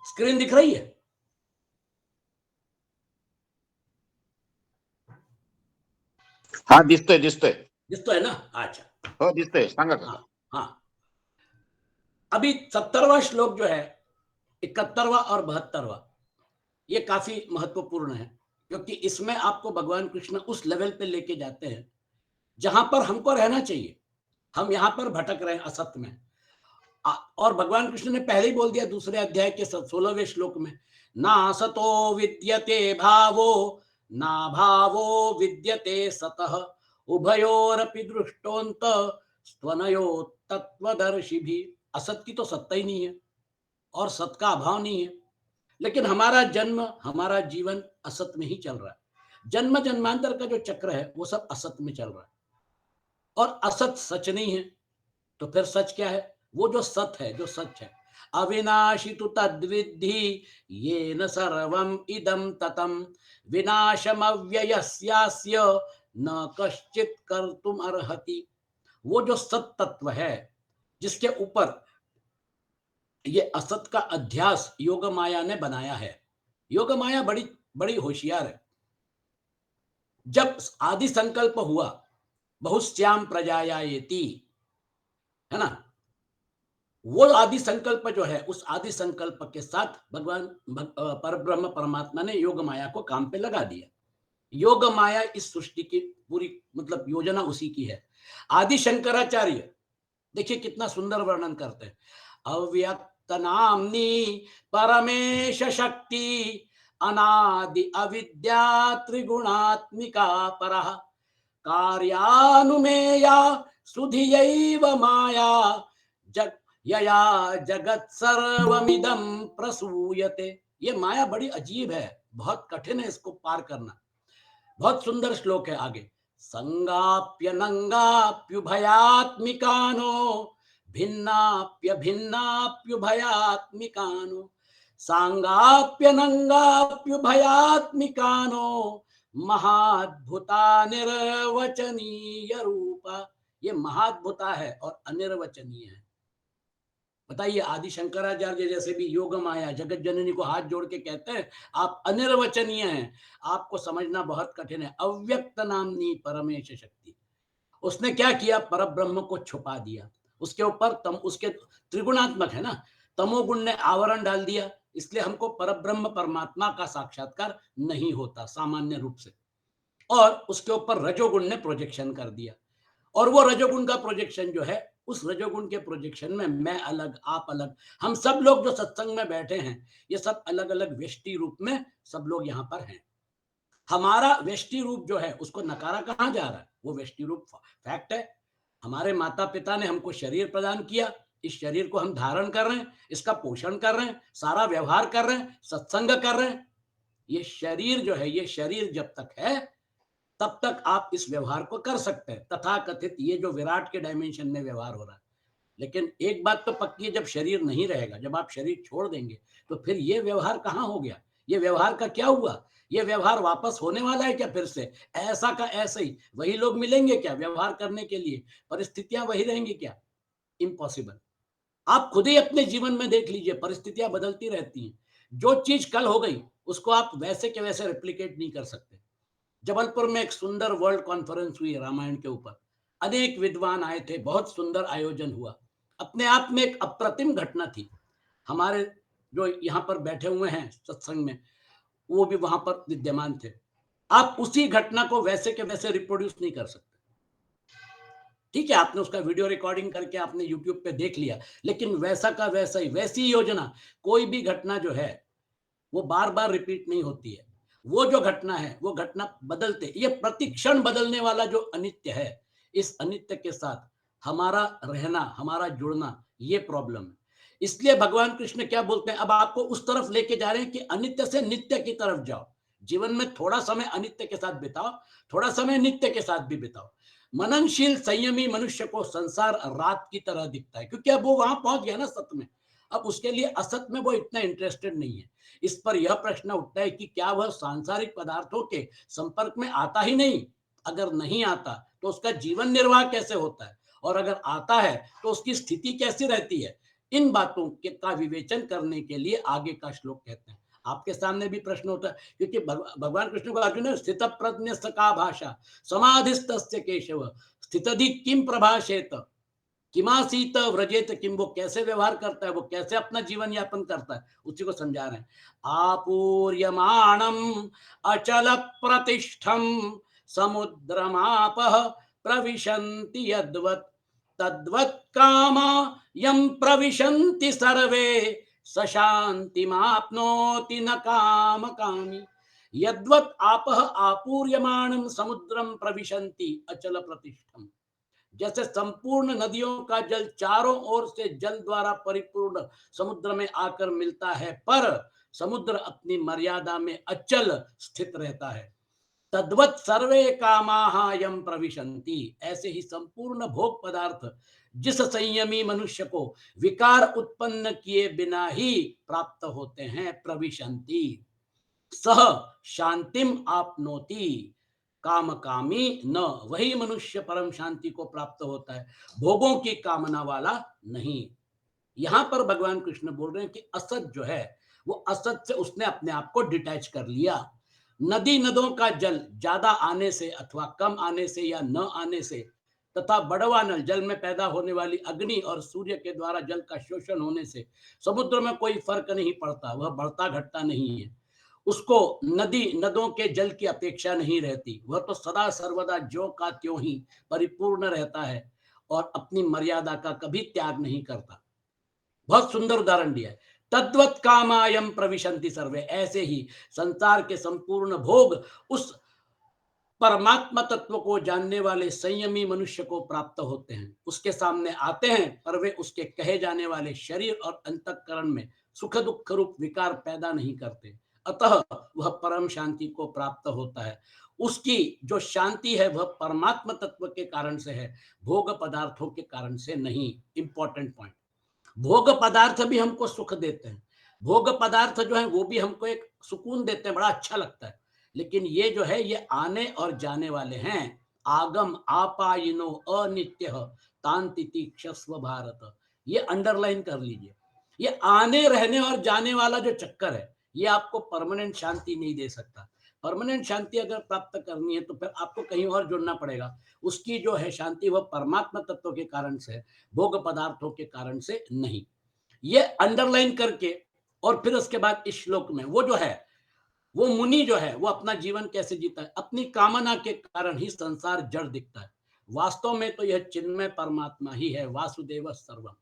Screen दिख रही है? हाँ दिसतोय दिसतोय ना? अच्छा, हो दिसतोय, सांगा काका. हाँ, अभी 70वां श्लोक जो है, 71वां और 72वां, ये काफी महत्वपूर्ण है, क्योंकि इसमें आपको भगवान कृष्ण उस लेवल पे लेके जाते हैं जहां पर हमको रहना चाहिए. हम यहां पर भटक रहे हैं असत में. और भगवान कृष्ण ने पहले ही बोल दिया दूसरे अध्याय के 16वें श्लोक में, ना सतो विद्यते भावो ना भावो विद्यते सतः उभयोरपि दृष्टोंत स्वनयो तत्वदर्शी भी. असत की तो सत्ता ही नहीं है और सत का अभाव नहीं है, लेकिन हमारा जन्म, हमारा जीवन असत में ही चल रहा है. जन्म जन्मांतर का जो चक्र है वो सब असत में चल रहा है, और असत सच नहीं है. तो फिर सच क्या है? वो जो सत है, जो सच है, अविनाशी तु तद्विद्धि येन सर्वम इदम ततम विनाशम अव्ययस्यास्य न कश्चित कर्तुम अर्हति. वो जो सत तत्व है जिसके ऊपर ये असत का अध्यास योग माया ने बनाया है. योग माया बड़ी बड़ी होशियार है. जब आदि संकल्प हुआ, बहुश्याम प्रजायायेति, है ना, वो आदि संकल्प जो है, उस आदि संकल्प के साथ भगवान परब्रह्म परमात्मा ने योग माया को काम पे लगा दिया. योग माया इस सृष्टि की पूरी मतलब योजना उसी की है. आदि शंकराचार्य देखिए कितना सुंदर वर्णन करते हैं. अव्यक्त नाम्नी परमेश शक्ति अनादि अविद्या त्रिगुणात्मिका परः कार्यानुमेया सुधियैव माया जग यया जगत सर्वमिदं प्रसूयते. ये माया बड़ी अजीब है, बहुत कठिन है इसको पार करना. बहुत सुंदर श्लोक है आगे. संगाप्य नंगाप्युभयात्मिकानो भिन्नाप्य भिन्नाप्युभयात्मिकानो सांगाप्य नंगाप्युभयात्मिकानो महाद्भुता निर्वचनीय रूपा. ये महाद्भुता है और अनिर्वचनीय है. बताइए, आदि शंकराचार्य जैसे भी योग माया जगत जननी को हाथ जोड़ के कहते हैं आप अनिर्वचनीय हैं, आपको समझना बहुत कठिन है. अव्यक्त नामनी परमेश शक्ति, उसने क्या किया? परब्रह्म को छुपा दिया. उसके ऊपर तम, उसके त्रिगुणात्मक है ना, तमोगुण ने आवरण डाल दिया, इसलिए हमको परब्रह्म परमात्मा का साक्षात्कार नहीं होता सामान्य रूप से. और उसके ऊपर रजोगुण ने प्रोजेक्शन कर दिया, और वो रजोगुण का प्रोजेक्शन जो है, उस रजोगुण के प्रोजेक्शन में मैं अलग, आप अलग, हम सब लोग जो सत्संग में बैठे हैं, ये सब अलग अलग व्यष्टि रूप में सब लोग यहाँ पर हैं. हमारा व्यष्टि रूप जो है उसको नकारा कहाँ जा रहा है? वो व्यष्टि रूप फैक्ट है. हमारे माता पिता ने हमको शरीर प्रदान किया, इस शरीर को हम धारण कर रहे हैं, इसका पोषण कर रहे हैं, सारा व्यवहार कर रहे हैं, सत्संग कर रहे हैं. ये शरीर जो है, ये शरीर जब तक है तब तक आप इस व्यवहार को कर सकते हैं, तथा कथित ये जो विराट के डायमेंशन में व्यवहार हो रहा है. लेकिन एक बात तो पक्की है, जब शरीर नहीं रहेगा, जब आप शरीर छोड़ देंगे, तो फिर ये व्यवहार कहाँ हो गया? ये व्यवहार का क्या हुआ? ये व्यवहार वापस होने वाला है क्या? फिर से ऐसा का ऐसा ही वही लोग मिलेंगे क्या व्यवहार करने के लिए? परिस्थितियां वही रहेंगी क्या? इम्पॉसिबल. आप खुद ही अपने जीवन में देख लीजिए, परिस्थितियां बदलती रहती हैं. जो चीज कल हो गई उसको आप वैसे के वैसे रेप्लिकेट नहीं कर सकते. जबलपुर में एक सुंदर वर्ल्ड कॉन्फ्रेंस हुई रामायण के ऊपर, अनेक विद्वान आए थे, बहुत सुंदर आयोजन हुआ. अपने आप में एक अप्रतिम घटना थी. हमारे जो यहाँ पर बैठे हुए हैं सत्संग में, वो भी वहां पर विद्यमान थे. आप उसी घटना को वैसे के वैसे रिप्रोड्यूस नहीं कर सकते. ठीक है, आपने उसका वीडियो रिकॉर्डिंग करके आपने यूट्यूब पे देख लिया, लेकिन वैसा का वैसा ही, वैसी योजना, कोई भी घटना जो है वो बार बार रिपीट नहीं होती है. वो जो घटना है वो घटना बदलते, ये प्रतिक्षण बदलने वाला जो अनित्य है, इस अनित्य के साथ हमारा रहना, हमारा जुड़ना, ये प्रॉब्लम है. इसलिए भगवान कृष्ण क्या बोलते हैं, अब आपको उस तरफ लेके जा रहे हैं कि अनित्य से नित्य की तरफ जाओ. जीवन में थोड़ा समय अनित्य के साथ बिताओ, थोड़ा समय नित्य के साथ भी बिताओ. मननशील संयमी मनुष्य को संसार रात की तरह दिखता है, क्योंकि अब वो वहां पहुंच गया ना सत्य में. अब उसके लिए असत में वो इतना इंटरेस्टेड नहीं है. इस पर यह प्रश्न उठता है कि क्या वह सांसारिक पदार्थों के संपर्क में आता ही नहीं, अगर नहीं आता तो उसका जीवन निर्वाह कैसे होता है, और अगर आता है तो उसकी स्थिति कैसी रहती है, इन बातों के का विवेचन करने के लिए आगे का श्लोक कहते हैं। आपके सामने भी प्रश्न होता है, क्योंकि भगवान कृष्ण को अर्जुन ने स्थित प्रज्ञ का भाषा समाधिस्तस्य केशव स्थितधि किम प्रभाषेत किमासीत व्रजेत किम, वो कैसे व्यवहार करता है, वो कैसे अपना जीवन यापन करता है, उसी को समझा रहे हैं। आपूर्यमाणम अचल प्रतिष्ठम समुद्रमाप प्रविशन्ति यद्वत् तद्वत् कामा यम प्रविशन्ति सर्वे स शान्तिमाप्नोति न काम कामी। यद्वत् आपः आपूर्यमाणम समुद्रम प्रविशन्ति अचल प्रतिष्ठम, जैसे संपूर्ण नदियों का जल चारों ओर से जल द्वारा परिपूर्ण समुद्र में आकर मिलता है, पर समुद्र अपनी मर्यादा में अचल स्थित रहता है। तद्वत् सर्वे कामाः यम प्रविशन्ति, ऐसे ही संपूर्ण भोग पदार्थ जिस संयमी मनुष्य को विकार उत्पन्न किए बिना ही प्राप्त होते हैं, प्रविशन्ति सह शांतिम आपनोति काम कामी न, वही मनुष्य परम शांति को प्राप्त होता है, भोगों की कामना वाला नहीं। यहां पर भगवान कृष्ण बोल रहे हैं कि असत जो है वो असत से उसने अपने आप को डिटैच कर लिया। नदी नदों का जल ज्यादा आने से अथवा कम आने से या न आने से, तथा बड़वा नल जल में पैदा होने वाली अग्नि और सूर्य के द्वारा जल का शोषण होने से समुद्र में कोई फर्क नहीं पड़ता, वह बढ़ता घटता नहीं है, उसको नदी नदों के जल की अपेक्षा नहीं रहती, वह तो सदा सर्वदा ज्यों का त्यों ही परिपूर्ण रहता है और अपनी मर्यादा का कभी त्याग नहीं करता। बहुत सुंदर उदाहरण दिया है। तद्वत् कामायम प्रविशन्ति सर्वे, ऐसे ही संसार के संपूर्ण भोग उस परमात्मा तत्व को जानने वाले संयमी मनुष्य को प्राप्त होते हैं, उसके सामने आते हैं, पर वे उसके कहे जाने वाले शरीर और अंतःकरण में सुख दुख रूप विकार पैदा नहीं करते, अतः वह परम शांति को प्राप्त होता है। उसकी जो शांति है वह परमात्मा तत्व के कारण से है, भोग पदार्थों के कारण से नहीं। इंपॉर्टेंट पॉइंट, भोग पदार्थ भी हमको सुख देते हैं, भोग पदार्थ जो है वो भी हमको एक सुकून देते हैं, बड़ा अच्छा लगता है, लेकिन ये जो है ये आने और जाने वाले हैं। आगम आपायिनो अनित्य तांतिति क्षस्व भारत, ये अंडरलाइन कर लीजिए। ये आने रहने और जाने वाला जो चक्कर है ये आपको परमानेंट शांति नहीं दे सकता। परमानेंट शांति अगर प्राप्त करनी है तो फिर आपको कहीं और जुड़ना पड़ेगा। उसकी जो है शांति वह परमात्मा तत्व के कारण से, भोग पदार्थों के कारण से नहीं। ये अंडरलाइन करके और फिर उसके बाद इस श्लोक में वो जो है वो मुनि जो है वो अपना जीवन कैसे जीता है, अपनी कामना के कारण ही संसार जड़ दिखता है, वास्तव में तो यह चिन्मय परमात्मा ही है, वासुदेव सर्वम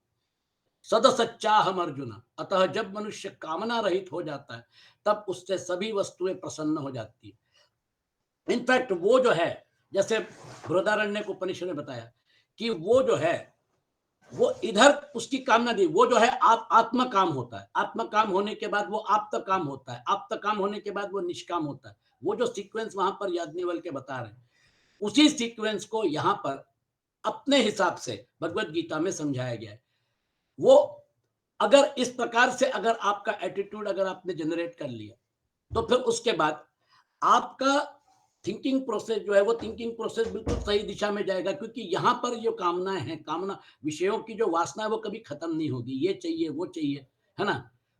सद सच्चा हम अर्जुन। अतः जब मनुष्य कामना रहित हो जाता है तब उससे सभी वस्तुएं प्रसन्न हो जाती है। इनफैक्ट वो जो है, जैसे बृहदारण्यक उपनिषद ने बताया कि वो जो है वो इधर उसकी कामना दी, वो जो है आप आत्म काम होता है, आत्म काम होने के बाद वो आप्त काम होता है, आप्त काम होने के बाद वो निष्काम होता है। वो जो सीक्वेंस वहां पर याज्ञवल्क्य के बता रहे हैं उसी सीक्वेंस को यहाँ पर अपने हिसाब से भगवत गीता में समझाया गया है। वो अगर इस प्रकार से अगर आपका एटीट्यूड अगर आपने जनरेट कर लिया तो फिर उसके बाद आपका थिंकिंग प्रोसेस जो है वो थिंकिंग प्रोसेस बिल्कुल सही दिशा में जाएगा, क्योंकि यहाँ पर जो कामनाएं हैं, कामना विषयों की जो वासना है वो कभी खत्म नहीं होगी। ये चाहिए वो चाहिए, है ना,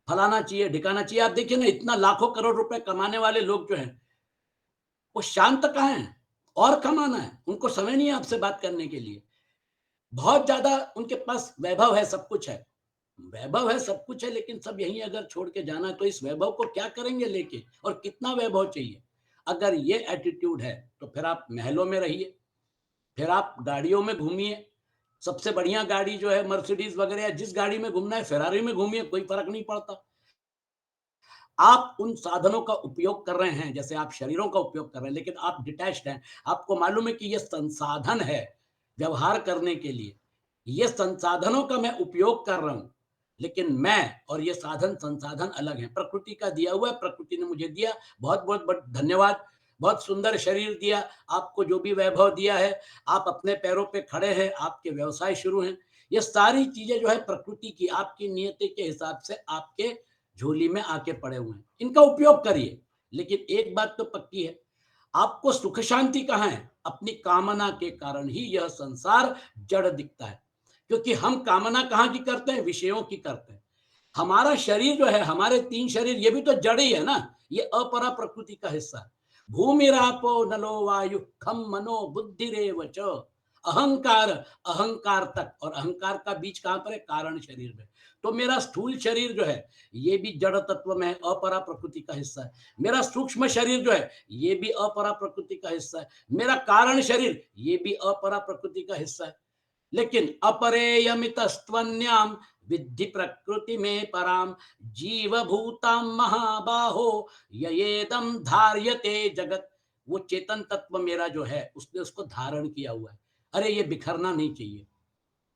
फलाना चाहिए ढिकाना चाहिए। आप देखिए ना, इतना लाखों करोड़ रुपए कमाने वाले लोग जो हैं वो शांत कहाँ हैं, और कमाना है, उनको समय नहीं है आपसे बात करने के लिए। बहुत ज्यादा उनके पास वैभव है, सब कुछ है, वैभव है, सब कुछ है, लेकिन सब यहीं अगर छोड़ के जाना है तो इस वैभव को क्या करेंगे लेके, और कितना वैभव चाहिए। अगर ये एटीट्यूड है तो फिर आप महलों में रहिए, फिर आप गाड़ियों में घूमिए, सबसे बढ़िया गाड़ी जो है मर्सिडीज वगैरह, जिस गाड़ी में घूमना है फेरारी में घूमिए, कोई फर्क नहीं पड़ता। आप उन साधनों का उपयोग कर रहे हैं, जैसे आप शरीरों का उपयोग कर रहे हैं, लेकिन आप डिटैच्ड हैं, आपको मालूम है कि ये संसाधन है व्यवहार करने के लिए, ये संसाधनों का मैं उपयोग कर रहा हूं, लेकिन मैं और ये साधन संसाधन अलग हैं। प्रकृति का दिया हुआ है, प्रकृति ने मुझे दिया, बहुत बहुत बहुत धन्यवाद, बहुत सुंदर शरीर दिया, आपको जो भी वैभव दिया है, आप अपने पैरों पे खड़े हैं, आपके व्यवसाय शुरू हैं, ये सारी चीजें जो है प्रकृति की आपकी नियति के हिसाब से आपके झोली में आके पड़े हुए हैं, इनका उपयोग करिए। लेकिन एक बात तो पक्की है, आपको सुख शांति कहाँ है? अपनी कामना के कारण ही यह संसार जड़ दिखता है, क्योंकि हम कामना कहाँ की करते हैं? विषयों की करते हैं। हमारा शरीर जो है, हमारे तीन शरीर, ये भी तो जड़ ही है ना, ये अपरा प्रकृति का हिस्सा है। भूमिरापो नलो वायु खम मनो बुद्धिरेव च। अहंकार, अहंकार तक, और अहंकार का बीच कहां पर है? कारण शरीर में। तो मेरा स्थूल शरीर जो है, ये भी जड़ तत्व में है, अपरा प्रकृति का हिस्सा है। मेरा सूक्ष्म शरीर जो है, ये भी अपरा प्रकृति का हिस्सा है। मेरा कारण शरीर, ये भी अपरा प्रकृति का हिस्सा है। लेकिन अपरेयमितस्त्वन्याम विद्धि प्रकृति में पराम जीव भूताम महाबाहो ययेदम धार्यते जगत। वो चेतन तत्व मेरा जो है, उसने उसको धारण किया हुआ है। अरे ये बिखरना नहीं चाहिए,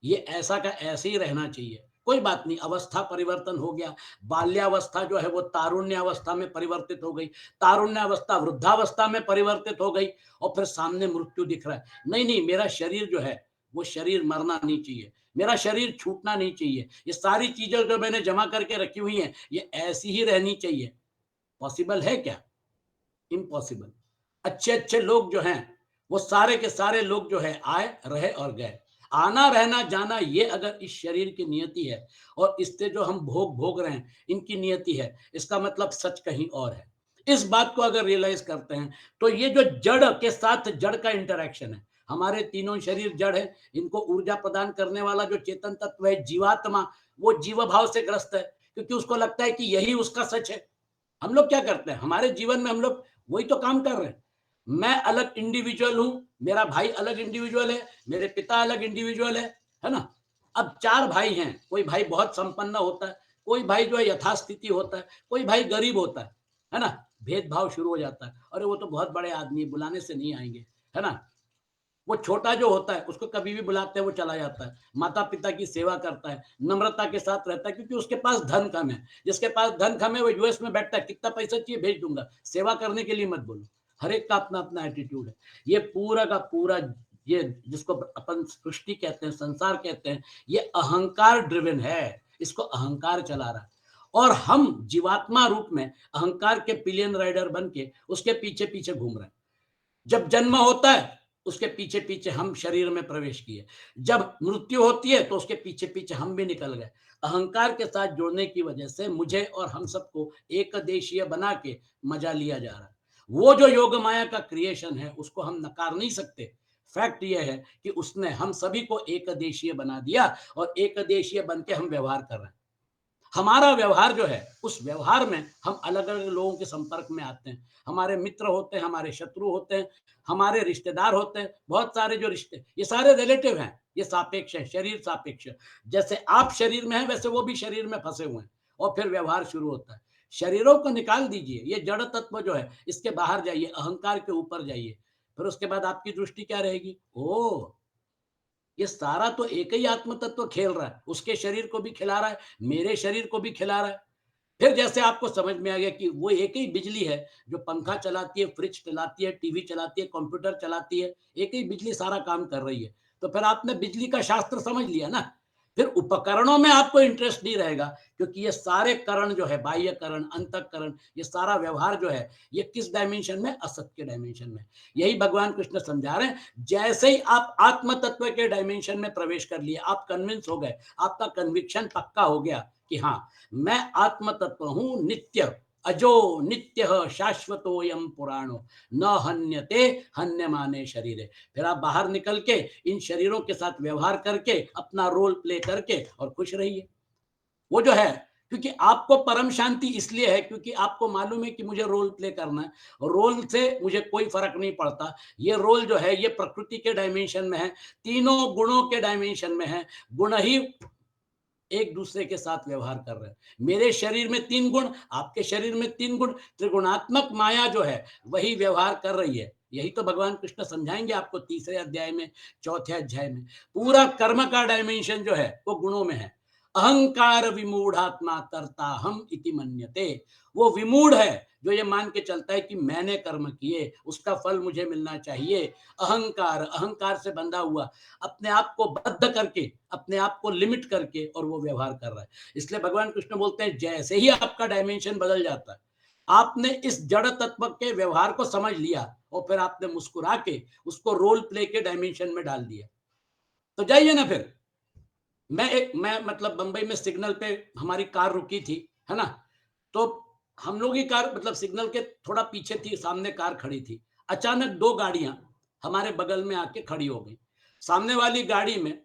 ये ऐसा का ऐसे ही रहना चाहिए। कोई बात नहीं, अवस्था परिवर्तन हो गया। बाल्यावस्था जो है वो तारुण्य अवस्था में परिवर्तित हो गई, तारुण्य अवस्था वृद्धावस्था में परिवर्तित हो गई, और फिर सामने मृत्यु दिख रहा है। नहीं नहीं, मेरा शरीर जो है, वो शरीर मरना नहीं चाहिए, मेरा शरीर छूटना नहीं चाहिए। ये सारी चीजें जो मैंने जमा करके रखी हुई हैं, ये ऐसी ही रहनी चाहिए। पॉसिबल है क्या? इम्पॉसिबल। अच्छे अच्छे लोग जो हैं, वो सारे के सारे लोग जो है आए, रहे और गए। आना रहना जाना, ये अगर इस शरीर की नियति है, और इससे जो हम भोग भोग रहे हैं इनकी नियति है, इसका मतलब सच कहीं और है। इस बात को अगर रियलाइज करते हैं, तो ये जो जड़ के साथ जड़ का इंटरेक्शन है, हमारे तीनों शरीर जड़ है, इनको ऊर्जा प्रदान करने वाला जो चेतन तत्व है जीवात्मा, वो जीव भाव से ग्रस्त है, क्योंकि उसको लगता है कि यही उसका सच है। हम लोग क्या करते हैं हमारे जीवन में? हम लोग वही तो काम कर रहे हैं। मैं अलग इंडिविजुअल हूं, मेरा भाई अलग इंडिविजुअल है, मेरे पिता अलग इंडिविजुअल है ना। अब चार भाई हैं, कोई भाई बहुत संपन्न होता है, कोई भाई जो है यथास्थिति होता है, कोई भाई गरीब होता है ना। भेदभाव शुरू हो जाता है, अरे वो तो बहुत बड़े आदमी, बुलाने से नहीं आएंगे, है ना। वो छोटा जो होता है उसको कभी भी बुलाते हैं वो चला जाता है, माता पिता की सेवा करता है, नम्रता के साथ रहता है, क्योंकि उसके पास धन कम है। जिसके पास धन कम है वो यूएस में बैठता है, कितना पैसा चाहिए भेज दूंगा, सेवा करने के लिए मत बोलो। हर एक का अपना अपना एटीट्यूड है। ये पूरा का पूरा, ये जिसको अपन सृष्टि कहते हैं, संसार कहते हैं, ये अहंकार ड्रिवन है। इसको अहंकार चला रहा है, और हम जीवात्मा रूप में अहंकार के पिलियन राइडर बन के उसके पीछे पीछे घूम रहे हैं। जब जन्म होता है उसके पीछे पीछे हम शरीर में प्रवेश किए, जब मृत्यु होती है तो उसके पीछे पीछे हम भी निकल गए। अहंकार के साथ जुड़ने की वजह से मुझे और हम सबको एक देशीय बना के मजा लिया जा रहा है। वो जो योग माया का क्रिएशन है उसको हम नकार नहीं सकते। फैक्ट ये है कि उसने हम सभी को एक देशीय बना दिया, और एक देशीय बन के हम व्यवहार कर रहे हैं। हमारा व्यवहार जो है, उस व्यवहार में हम अलग अलग लोगों के संपर्क में आते हैं। हमारे मित्र होते हैं, हमारे शत्रु होते हैं, हमारे रिश्तेदार होते हैं। बहुत सारे जो रिश्ते, ये सारे रिलेटिव हैं, ये सापेक्ष है, शरीर सापेक्ष है। जैसे आप शरीर में हैं वैसे वो भी शरीर में फंसे हुए हैं, और फिर व्यवहार शुरू होता है। शरीरों को निकाल दीजिए, ये जड़ तत्व जो है इसके बाहर जाइए, अहंकार के ऊपर जाइए, फिर उसके बाद आपकी दृष्टि क्या रहेगी? ओ, ये सारा तो एक ही आत्म तत्व खेल रहा है, उसके शरीर को भी खिला रहा है, मेरे शरीर को भी खिला रहा है। फिर जैसे आपको समझ में आ गया कि वो एक ही बिजली है जो पंखा चलाती है, फ्रिज चलाती है, टीवी चलाती है, कंप्यूटर चलाती है, एक ही बिजली सारा काम कर रही है। तो फिर आपने बिजली का शास्त्र समझ लिया ना। फिर उपकरणों में आपको इंटरेस्ट नहीं रहेगा, क्योंकि ये सारे करण जो है, बाह्य करण, अंतःकरण, ये सारा व्यवहार जो है, ये किस डायमेंशन में? असत के डायमेंशन में। यही भगवान कृष्ण समझा रहे हैं। जैसे ही आप आत्म तत्व के डायमेंशन में प्रवेश कर लिए, आप कन्विंस हो गए, आपका कन्विक्शन पक्का हो गया कि हाँ, मैं आत्म तत्व हूं, नित्य, अजो नित्य, शाश्वतोयम पुराणो, न हन्यते हन्यमाने शरीरे। फिर आप बाहर निकल के इन शरीरों के साथ व्यवहार करके, अपना रोल प्ले करके और खुश रहिए। वो जो है, क्योंकि आपको परम शांति इसलिए है क्योंकि आपको मालूम है कि मुझे रोल प्ले करना है, रोल से मुझे कोई फर्क नहीं पड़ता। ये रोल जो है ये प्रकृति के डायमेंशन में है, तीनों गुणों के डायमेंशन में है। गुण ही एक दूसरे के साथ व्यवहार कर रहे हैं। मेरे शरीर में तीन गुण, आपके शरीर में तीन गुण, त्रिगुणात्मक माया जो है वही व्यवहार कर रही है। यही तो भगवान कृष्ण समझाएंगे आपको तीसरे अध्याय में, चौथे अध्याय में। पूरा कर्म का डायमेंशन जो है वो गुणों में है। अहंकार विमूढ़ात्मा कर्ता हम इति मन्यते। वो विमूढ़ है जो ये मान के चलता है कि मैंने कर्म किए, उसका फल मुझे मिलना चाहिए। अहंकार, अहंकार से बंधा हुआ, अपने आप को बद्ध करके, अपने आप को लिमिट करके, और वो व्यवहार कर रहा है। इसलिए भगवान कृष्ण बोलते हैं जैसे ही आपका डायमेंशन बदल जाता है, आपने इस जड़ तत्व के व्यवहार को समझ लिया और फिर आपने मुस्कुरा के उसको रोल प्ले के डायमेंशन में डाल दिया। तो जाइए ना फिर। मैं मतलब बंबई में सिग्नल पे हमारी कार रुकी थी, है ना? तो हम लोग की कार मतलब सिग्नल के थोड़ा पीछे थी, सामने कार खड़ी थी। अचानक 2 गाड़ियां हमारे बगल में आके खड़ी हो गई। सामने वाली गाड़ी में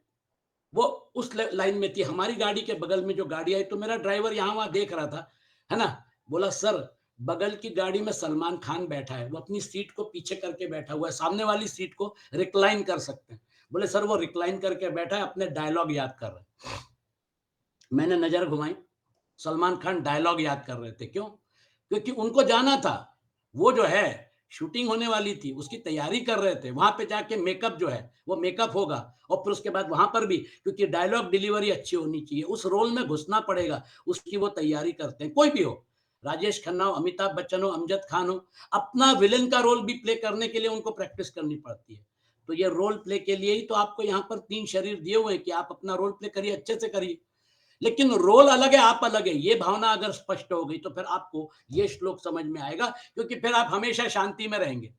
वो उस लाइन में थी, हमारी गाड़ी के बगल में जो गाड़ी आई, तो मेरा ड्राइवर यहाँ वहां देख रहा था, है ना? बोला, सर बगल की गाड़ी में सलमान खान बैठा है, वो अपनी सीट को पीछे करके बैठा हुआ है, सामने वाली सीट को रिक्लाइन कर सकते हैं। बोले, सर वो रिक्लाइन करके बैठा है, अपने डायलॉग याद कर रहा है। मैंने नजर घुमाई, सलमान खान डायलॉग याद कर रहे थे। क्यों? क्योंकि उनको जाना था, वो जो है शूटिंग होने वाली थी, उसकी तैयारी कर रहे थे। वहां पे जाके मेकअप जो है वो मेकअप होगा, और फिर उसके बाद वहां पर भी क्योंकि डायलॉग डिलीवरी अच्छी होनी चाहिए, उस रोल में घुसना पड़ेगा, उसकी वो तैयारी करते हैं। कोई भी हो, राजेश खन्ना हो, अमिताभ बच्चन हो, अमजद खान हो, अपना विलेन का रोल भी प्ले करने के लिए उनको प्रैक्टिस करनी पड़ती है। तो ये रोल प्ले के लिए ही तो आपको यहाँ पर 3 शरीर दिए हुए हैं कि आप अपना रोल प्ले करिए, अच्छे से करिए। लेकिन रोल अलग है, आप अलग है, ये भावना अगर स्पष्ट हो गई तो फिर आपको ये श्लोक समझ में आएगा, क्योंकि फिर आप हमेशा शांति में रहेंगे।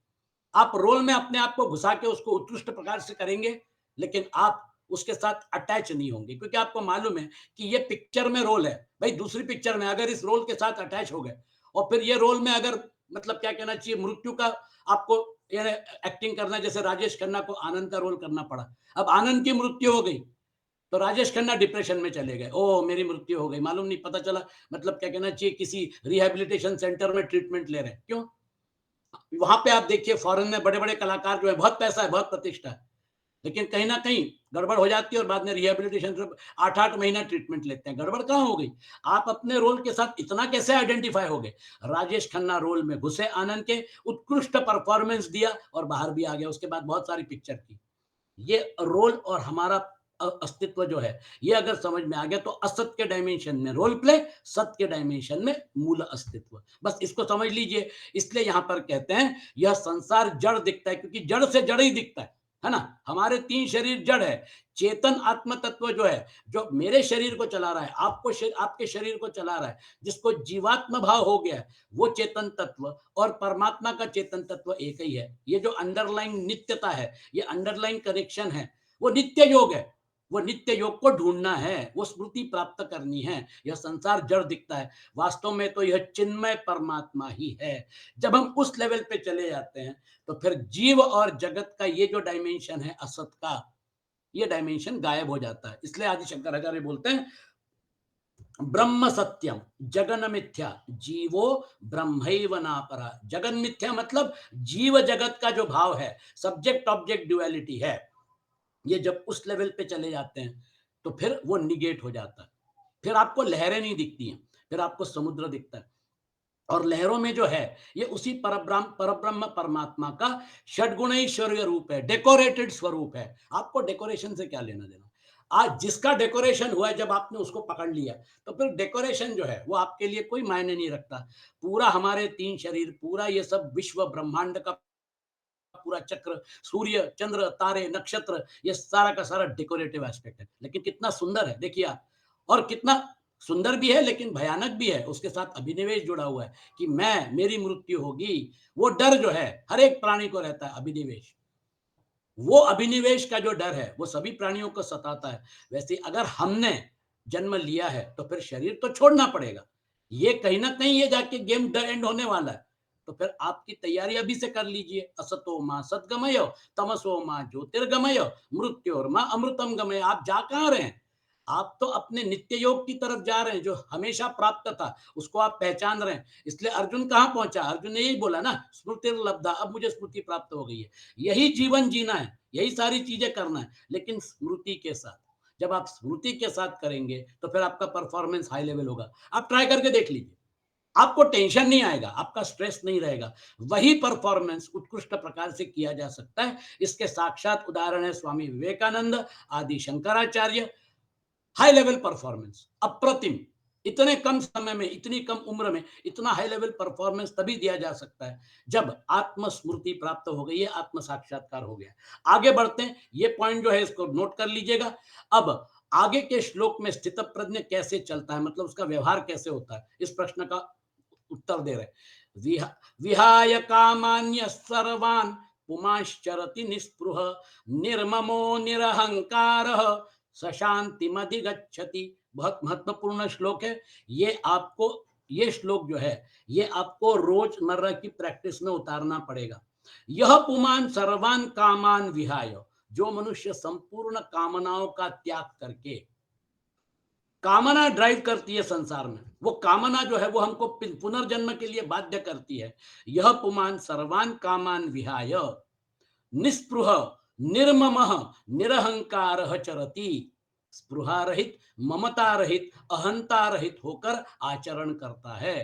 आप रोल में अपने आप को घुसा के उसको उत्कृष्ट प्रकार से करेंगे, लेकिन आप उसके साथ अटैच नहीं होंगे, क्योंकि आपको मालूम है कि ये पिक्चर में रोल है। भाई दूसरी पिक्चर में अगर इस रोल के साथ अटैच हो गए और फिर ये रोल में अगर मतलब क्या कहना चाहिए, मृत्यु का आपको एक्टिंग करना है, जैसे राजेश खन्ना को आनंद का रोल करना पड़ा। अब आनंद की मृत्यु हो गई तो राजेश खन्ना डिप्रेशन में चले गए, ओ मेरी मृत्यु हो गई, मालूम नहीं, पता चला मतलब क्या कहना चाहिए किसी रिहैबिलिटेशन सेंटर में ट्रीटमेंट ले रहे हैं। क्यों? वहां पे आप देखिए फॉरेन में बड़े बड़े कलाकार जो है, बहुत पैसा है, बहुत प्रतिष्ठा है, लेकिन कहीं ना कहीं गड़बड़ हो जाती है और बाद में रिहैबिलिटेशन 8-8 महीना ट्रीटमेंट लेते हैं। गड़बड़ कहाँ हो गई? आप अपने रोल के साथ इतना कैसे आइडेंटिफाई हो गए? राजेश खन्ना रोल में घुसे, आनंद के उत्कृष्ट परफॉर्मेंस दिया और बाहर भी आ गया, उसके बाद बहुत सारी पिक्चर की। ये रोल और हमारा अस्तित्व जो है, ये अगर समझ में आ गया तो असत के डायमेंशन में रोल प्ले, सत्य के डायमेंशन में मूल अस्तित्व। बस इसको समझ लीजिए। इसलिए यहां पर कहते हैं यह संसार जड़ दिखता है, क्योंकि जड़ से जड़ ही दिखता है ना? हमारे 3 शरीर जड़ है। चेतन आत्म तत्व जो है, जो मेरे शरीर को चला रहा है, आपके शरीर को चला रहा है, जिसको जीवात्म भाव हो गया है, वो चेतन तत्व और परमात्मा का चेतन तत्व एक ही है। ये जो अंडरलाइन नित्यता है, ये अंडरलाइन कनेक्शन है, वो नित्य योग है। वो नित्य योग को ढूंढना है, वो स्मृति प्राप्त करनी है। यह संसार जड़ दिखता है, वास्तव में तो यह चिन्मय परमात्मा ही है। जब हम उस लेवल पे चले जाते हैं तो फिर जीव और जगत का ये जो डायमेंशन है असत का, ये डायमेंशन गायब हो जाता है। इसलिए आदि शंकराचार्य बोलते हैं ब्रह्म सत्यम जगन मिथ्या जीवो ब्रह्मैव नापरा। जगन मिथ्या मतलब जीव जगत का जो भाव है, सब्जेक्ट ऑब्जेक्ट ड्युअलिटी है, ये जब उस लेवल पे चले जाते हैं तो फिर वो निगेट हो जाता है। फिर आपको लहरें नहीं दिखती हैं, फिर आपको समुद्र दिखता है। और लहरों में जो है ये उसी परब्रह्म परमात्मा का षड्गुणैश्वर्य रूप है, डेकोरेटेड स्वरूप है। आपको डेकोरेशन से क्या लेना देना? आज जिसका डेकोरेशन हुआ है, जब आपने उसको पकड़ लिया तो फिर डेकोरेशन जो है वो आपके लिए कोई मायने नहीं रखता। पूरा हमारे 3 शरीर, पूरा ये सब विश्व ब्रह्मांड का पूरा चक्र, सूर्य चंद्र तारे नक्षत्र, ये सारा का सारा डेकोरेटिव एस्पेक्ट है। लेकिन कितना सुंदर है देखिए आप, और कितना सुंदर भी है लेकिन भयानक भी है। उसके साथ अभिनिवेश जुड़ा हुआ है कि मेरी मृत्यु होगी। वो डर जो है हर एक प्राणी को रहता है, अभिनिवेश। वो अभिनिवेश का जो डर है वो सभी प्राणियों को सताता है। वैसे अगर हमने जन्म लिया है तो फिर शरीर तो छोड़ना पड़ेगा। ये कहीं ना कहीं ये जाके गेम एंड होने वाला है। तो फिर आपकी तैयारी अभी से कर लीजिए। असतो माँ सदगमय, तमसो माँ ज्योतिर्गमय, मृत्योर्मा अमृतम गमय। आप जा कहाँ रहे हैं? आप तो अपने नित्य योग की तरफ जा रहे हैं, जो हमेशा प्राप्त था उसको आप पहचान रहे हैं। इसलिए अर्जुन कहाँ पहुंचा? अर्जुन ने यही बोला ना, स्मृतिर्लब्धा, अब मुझे स्मृति प्राप्त हो गई है। यही जीवन जीना है, यही सारी चीजें करना है, लेकिन स्मृति के साथ। जब आप स्मृति के साथ करेंगे तो फिर आपका परफॉर्मेंस हाई लेवल होगा। आप ट्राई करके देख लीजिए, आपको टेंशन नहीं आएगा, आपका स्ट्रेस नहीं रहेगा। वही परफॉर्मेंस उत्कृष्ट प्रकार से किया जा सकता है। इसके साक्षात उदाहरण है स्वामी विवेकानंद, आदि शंकराचार्य। हाई लेवल परफॉर्मेंस अप्रतिम। इतने कम समय में, इतनी कम उम्र में इतना हाई लेवल परफॉर्मेंस तभी दिया जा सकता है जब आत्म स्मृति प्राप्त हो गई है, आत्म साक्षात्कार हो गया। आगे बढ़ते हैं, ये पॉइंट जो है इसको नोट कर लीजिएगा। अब आगे के श्लोक में स्थित प्रज्ञ कैसे चलता है, मतलब उसका व्यवहार कैसे होता है, इस प्रश्न का उत्तर दे रहे हैं। विहाय कामान्य सर्वान् पुमाश्चरति निस्पृह निर्ममो निरहंकारः स शांतिमधिगच्छति। बहुत महत्वपूर्ण श्लोक है ये। आपको ये श्लोक जो है ये आपको रोजमर्रा की प्रैक्टिस में उतारना पड़ेगा। यह पुमान सर्वान कामान विहाय, जो मनुष्य संपूर्ण कामनाओं का त्याग करके, कामना ड्राइव करती है संसार में, वो कामना जो है वो हमको पुनर्जन्म के लिए बाध्य करती है। यह पुमान सर्वान कामान विहाय निस्पृह निर्ममः निरहंकार चरति, स्पृहा रहित, ममता रहित, अहंता रहित होकर आचरण करता है।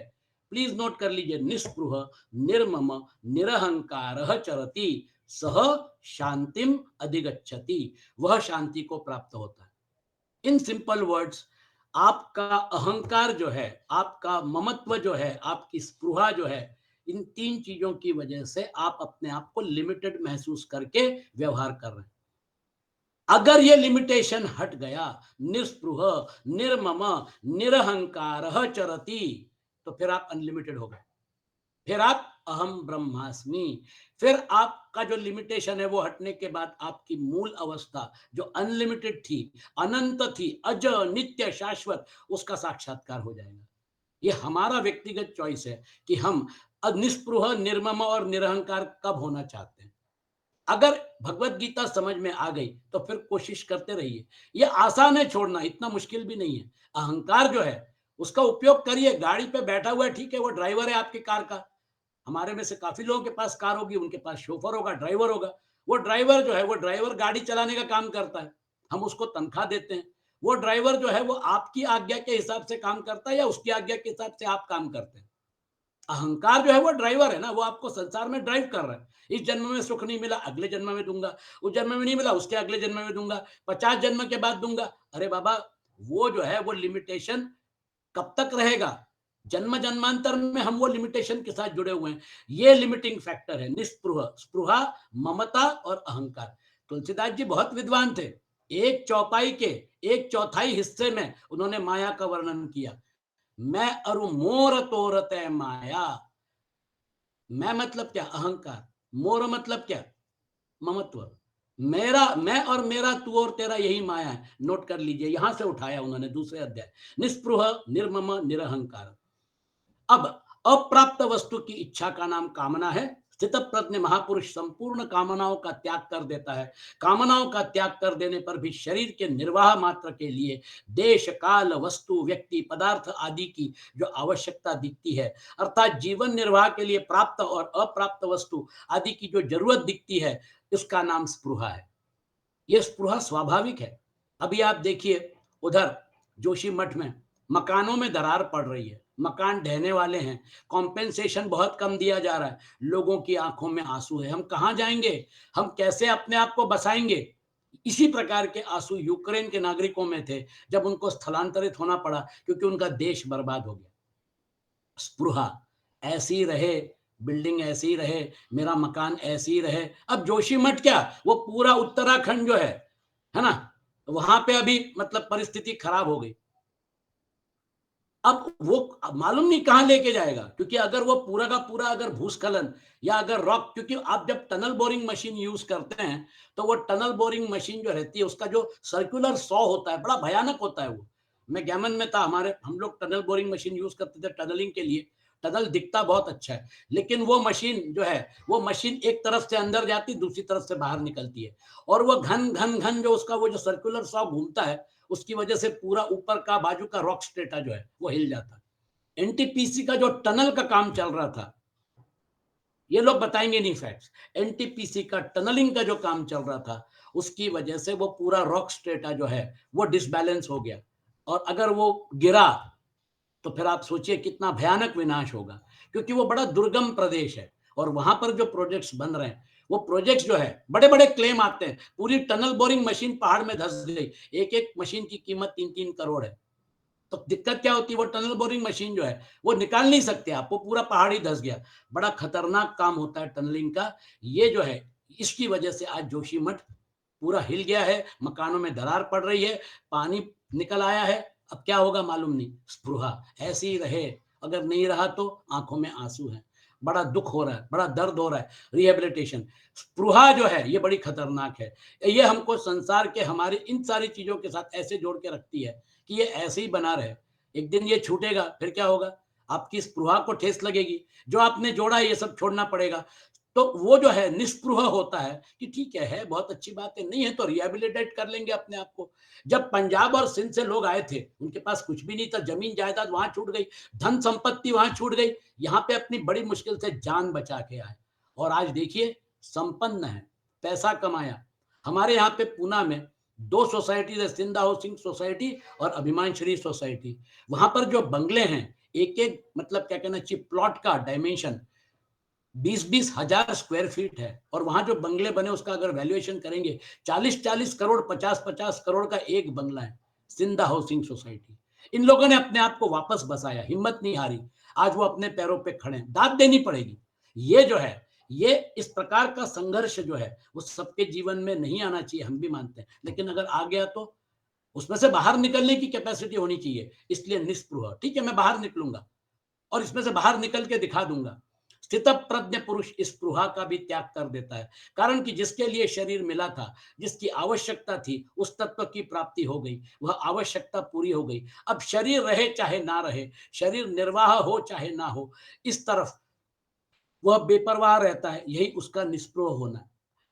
प्लीज नोट कर लीजिए, निस्पृह निर्मम निरहंकार चरति सह शांतिम अधिगच्छति, वह शांति को प्राप्त होता है। इन सिंपल वर्ड्स, आपका अहंकार जो है, आपका ममत्व जो है, आपकी स्पृहा जो है, इन तीन चीजों की वजह से आप अपने आप को लिमिटेड महसूस करके व्यवहार कर रहे हैं। अगर ये लिमिटेशन हट गया, निस्पृह निर्मम निरहंकार चरति, तो फिर आप अनलिमिटेड हो गए, फिर आप अहम ब्रह्मास्मि। फिर आपका जो लिमिटेशन है वो हटने के बाद आपकी मूल अवस्था जो अनलिमिटेड थी, अनंत थी, अज नित्य शाश्वत, उसका साक्षात्कार हो जाएगा। ये हमारा व्यक्तिगत चॉइस है कि हम निस्पृह निर्मम और निरहंकार कब होना चाहते हैं। अगर भगवत गीता समझ में आ गई तो फिर कोशिश करते रहिए। ये आसान है छोड़ना, इतना मुश्किल भी नहीं है। अहंकार जो है उसका उपयोग करिए। गाड़ी पे बैठा हुआ है, ठीक है, वो ड्राइवर है आपकी कार का। हमारे में से काफी लोगों के पास कार होगी, उनके पास शोफर होगा, ड्राइवर होगा। वो ड्राइवर जो है वो ड्राइवर गाड़ी चलाने का काम करता है, हम उसको तनख्वाह देते हैं। वो ड्राइवर जो है वो आपकी आज्ञा के हिसाब से काम करता है या उसकी आज्ञा के हिसाब से आप काम करते हैं। अहंकार जो है वो ड्राइवर है ना, वो आपको संसार में ड्राइव कर रहा है। इस जन्म में सुख नहीं मिला, अगले जन्म में दूंगा, उस जन्म में नहीं मिला, उसके अगले जन्म में दूंगा, 50 जन्म के बाद दूंगा। अरे बाबा, वो जो है वो लिमिटेशन कब तक रहेगा? जन्म जन्मांतर में हम वो लिमिटेशन के साथ जुड़े हुए हैं। ये लिमिटिंग फैक्टर है, निस्पृह, स्पृहा, ममता और अहंकार। तुलसीदास जी बहुत विद्वान थे। एक चौपाई के एक चौथाई हिस्से में उन्होंने माया का वर्णन किया। मैं अरु मोर तोरते माया। मैं मतलब क्या? अहंकार। मोर मतलब क्या? ममत्व। मेरा, मैं और मेरा, तू और तेरा, यही माया है। नोट कर लीजिए, यहां से उठाया उन्होंने दूसरे अध्याय, निस्पृह निर्मम निरहंकार। अब अप्राप्त वस्तु की इच्छा का नाम कामना है। स्थित प्रज्ञ महापुरुष संपूर्ण कामनाओं का त्याग कर देता है। कामनाओं का त्याग कर देने पर भी शरीर के निर्वाह मात्र के लिए देश काल वस्तु व्यक्ति पदार्थ आदि की जो आवश्यकता दिखती है, अर्थात जीवन निर्वाह के लिए प्राप्त और अप्राप्त वस्तु आदि की जो जरूरत दिखती है, इसका नाम स्पृहा है। यह स्पृहा स्वाभाविक है। अभी आप देखिए उधर जोशी मठ में मकानों में दरार पड़ रही है, मकान ढहने वाले हैं, कॉम्पेंसेशन बहुत कम दिया जा रहा है, लोगों की आंखों में आंसू है। हम कहां जाएंगे? हम कैसे अपने आप को बसाएंगे? इसी प्रकार के आंसू यूक्रेन के नागरिकों में थे जब उनको स्थलांतरित होना पड़ा क्योंकि उनका देश बर्बाद हो गया। स्पृहा ऐसी रहे, बिल्डिंग ऐसी रहे, मेरा मकान ऐसी रहे। अब जोशीमठ क्या, वो पूरा उत्तराखंड जो है ना, वहां पे अभी मतलब परिस्थिति खराब हो गई। अब वो मालूम नहीं कहां लेके जाएगा, क्योंकि अगर वो पूरा का पूरा अगर भूस्खलन या अगर रॉक, क्योंकि आप जब टनल बोरिंग मशीन यूज करते हैं तो वो टनल बोरिंग मशीन जो रहती है उसका जो सर्कुलर सॉ होता है बड़ा भयानक होता है। वो मैं गैमन में था, हमारे हम लोग टनल बोरिंग मशीन यूज करते थे टनलिंग के लिए। टनल दिखता बहुत अच्छा है, लेकिन वो मशीन जो है वो मशीन एक तरफ से अंदर जाती, दूसरी तरफ से बाहर निकलती है, और वो घन घन घन जो उसका वो जो सर्कुलर सॉ घूमता है उसकी वजह से पूरा ऊपर का बाजू का रॉक स्ट्रेटा जो है वो हिल जाता है। एनटीपीसी का जो टनल का काम चल रहा था, ये लोग बताएंगे नहीं फैक्ट्स, एनटीपीसी का टनलिंग का जो काम चल रहा था उसकी वजह से वो पूरा रॉक स्ट्रेटा जो है वो डिसबैलेंस हो गया, और अगर वो गिरा तो फिर आप सोचिए कितना भयानक विनाश होगा, क्योंकि वो बड़ा दुर्गम प्रदेश है। और वहां पर जो प्रोजेक्ट्स बन रहे हैं वो प्रोजेक्ट्स जो है बड़े बड़े क्लेम आते हैं, पूरी टनल बोरिंग मशीन पहाड़ में धंस गई, एक एक मशीन की कीमत 3-3 करोड़ है। तो दिक्कत क्या होती है, वो टनल बोरिंग मशीन जो है वो निकाल नहीं सकते आप, वो पूरा पहाड़ ही धंस गया। बड़ा खतरनाक काम होता है टनलिंग का। ये जो है इसकी वजह से आज जोशीमठ पूरा हिल गया है, मकानों में दरार पड़ रही है, पानी निकल आया है। अब क्या होगा मालूम नहीं। स्पृहा ऐसी ही रहे, अगर नहीं रहा तो आंखों में आंसू है। बड़ा दुख हो रहा है, बड़ा दर्द हो रहा है, रिहेबिलिटेशन। स्पृहा जो है ये बड़ी खतरनाक है। ये हमको संसार के हमारी इन सारी चीजों के साथ ऐसे जोड़ के रखती है कि ये ऐसे ही बना रहे। एक दिन ये छूटेगा, फिर क्या होगा? आपकी स्पृहा को ठेस लगेगी, जो आपने जोड़ा है ये सब छोड़ना पड़ेगा। तो वो जो है निस्पृह होता है कि ठीक है बहुत अच्छी बात है, नहीं है तो रिहेबिलिटेट कर लेंगे अपने आप को। जब पंजाब और सिंध से लोग आए थे, उनके पास कुछ भी नहीं था, जमीन जायदाद वहां छूट गई, धन संपत्ति वहां छूट गई, यहाँ पे अपनी बड़ी मुश्किल से जान बचा के आए और आज देखिए संपन्न है, पैसा कमाया। हमारे यहाँ पे पूना में 2 सोसाइटीज है, सिंध हाउसिंग सोसाइटी और अभिमानश्री सोसाइटी। वहां पर जो बंगले हैं, एक एक मतलब क्या कहना चाहिए प्लॉट का डायमेंशन 20-20 हजार स्क्वायर फीट है और वहां जो बंगले बने उसका अगर वैल्यूएशन करेंगे 40-40 करोड़, 50-50 करोड़ का एक बंगला है। सिंधा हाउसिंग सोसाइटी, इन लोगों ने अपने आप को वापस बसाया, हिम्मत नहीं हारी, आज वो अपने पैरों पे खड़े हैं। दाद देनी पड़ेगी। ये जो है, ये इस प्रकार का संघर्ष जो है वो सबके जीवन में नहीं आना चाहिए, हम भी मानते हैं, लेकिन अगर आ गया तो उसमें से बाहर निकलने की कैपेसिटी होनी चाहिए। इसलिए निस्पृह, ठीक है मैं बाहर निकलूंगा और इसमें से बाहर निकल के दिखा दूंगा। स्थित प्रज्ञ पुरुष इस स्पृहा का भी त्याग कर देता है, कारण कि जिसके लिए शरीर मिला था, जिसकी आवश्यकता थी, उस तत्व की प्राप्ति हो गई, वह आवश्यकता पूरी हो गई। अब शरीर रहे चाहे ना रहे, शरीर निर्वाह हो चाहे ना हो, इस तरफ वह बेपरवाह रहता है, यही उसका निष्प्रह होना।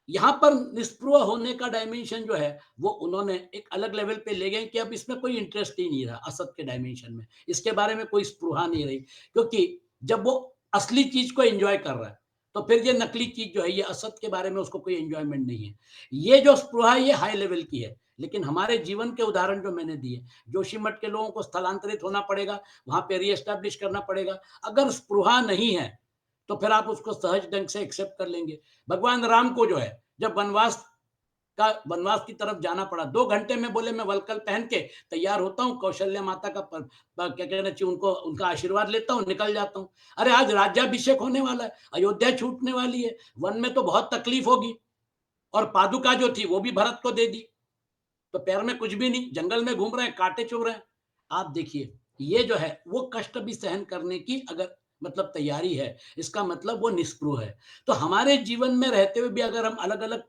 यहाँ पर निष्प्रह होने का डायमेंशन जो है वो उन्होंने एक अलग लेवल पे ले गए कि अब इसमें कोई इंटरेस्ट ही नहीं रहा, असत के डायमेंशन में इसके बारे में कोई स्पृहा नहीं रही, क्योंकि जब वो असली चीज को एंजॉय कर रहा है तो फिर ये नकली चीज जो है ये असत के बारे में उसको कोई एंजॉयमेंट नहीं है। ये जो स्पृहा ये हाई लेवल की है, लेकिन हमारे जीवन के उदाहरण जो मैंने दिए, जोशी मठ के लोगों को स्थलांतरित होना पड़ेगा, वहां पे रीएस्टैब्लिश करना पड़ेगा। अगर स्पृहा नहीं है तो फिर आप उसको सहज ढंग से एक्सेप्ट कर लेंगे। भगवान राम को जो है जब वनवास की तरफ जाना पड़ा, 2 घंटे में बोले मैं वलकल पहन के तैयार होता हूँ, कौशल्या माता का क्या कहना चाहिए उनको, उनका आशीर्वाद लेता हूँ, निकल जाता हूँ। अरे आज राज्याभिषेक होने वाला है, अयोध्या छूटने वाली है, वन में तो बहुत तकलीफ होगी, और पादुका जो थी वो भी भरत को दे दी, तो पैर में कुछ भी नहीं, जंगल में घूम रहे हैं, कांटे चुभ रहे हैं। आप देखिए ये जो है वो कष्ट भी सहन करने की अगर मतलब तैयारी है, इसका मतलब वो निस्पृह है। तो हमारे जीवन में रहते हुए भी अगर हम अलग अलग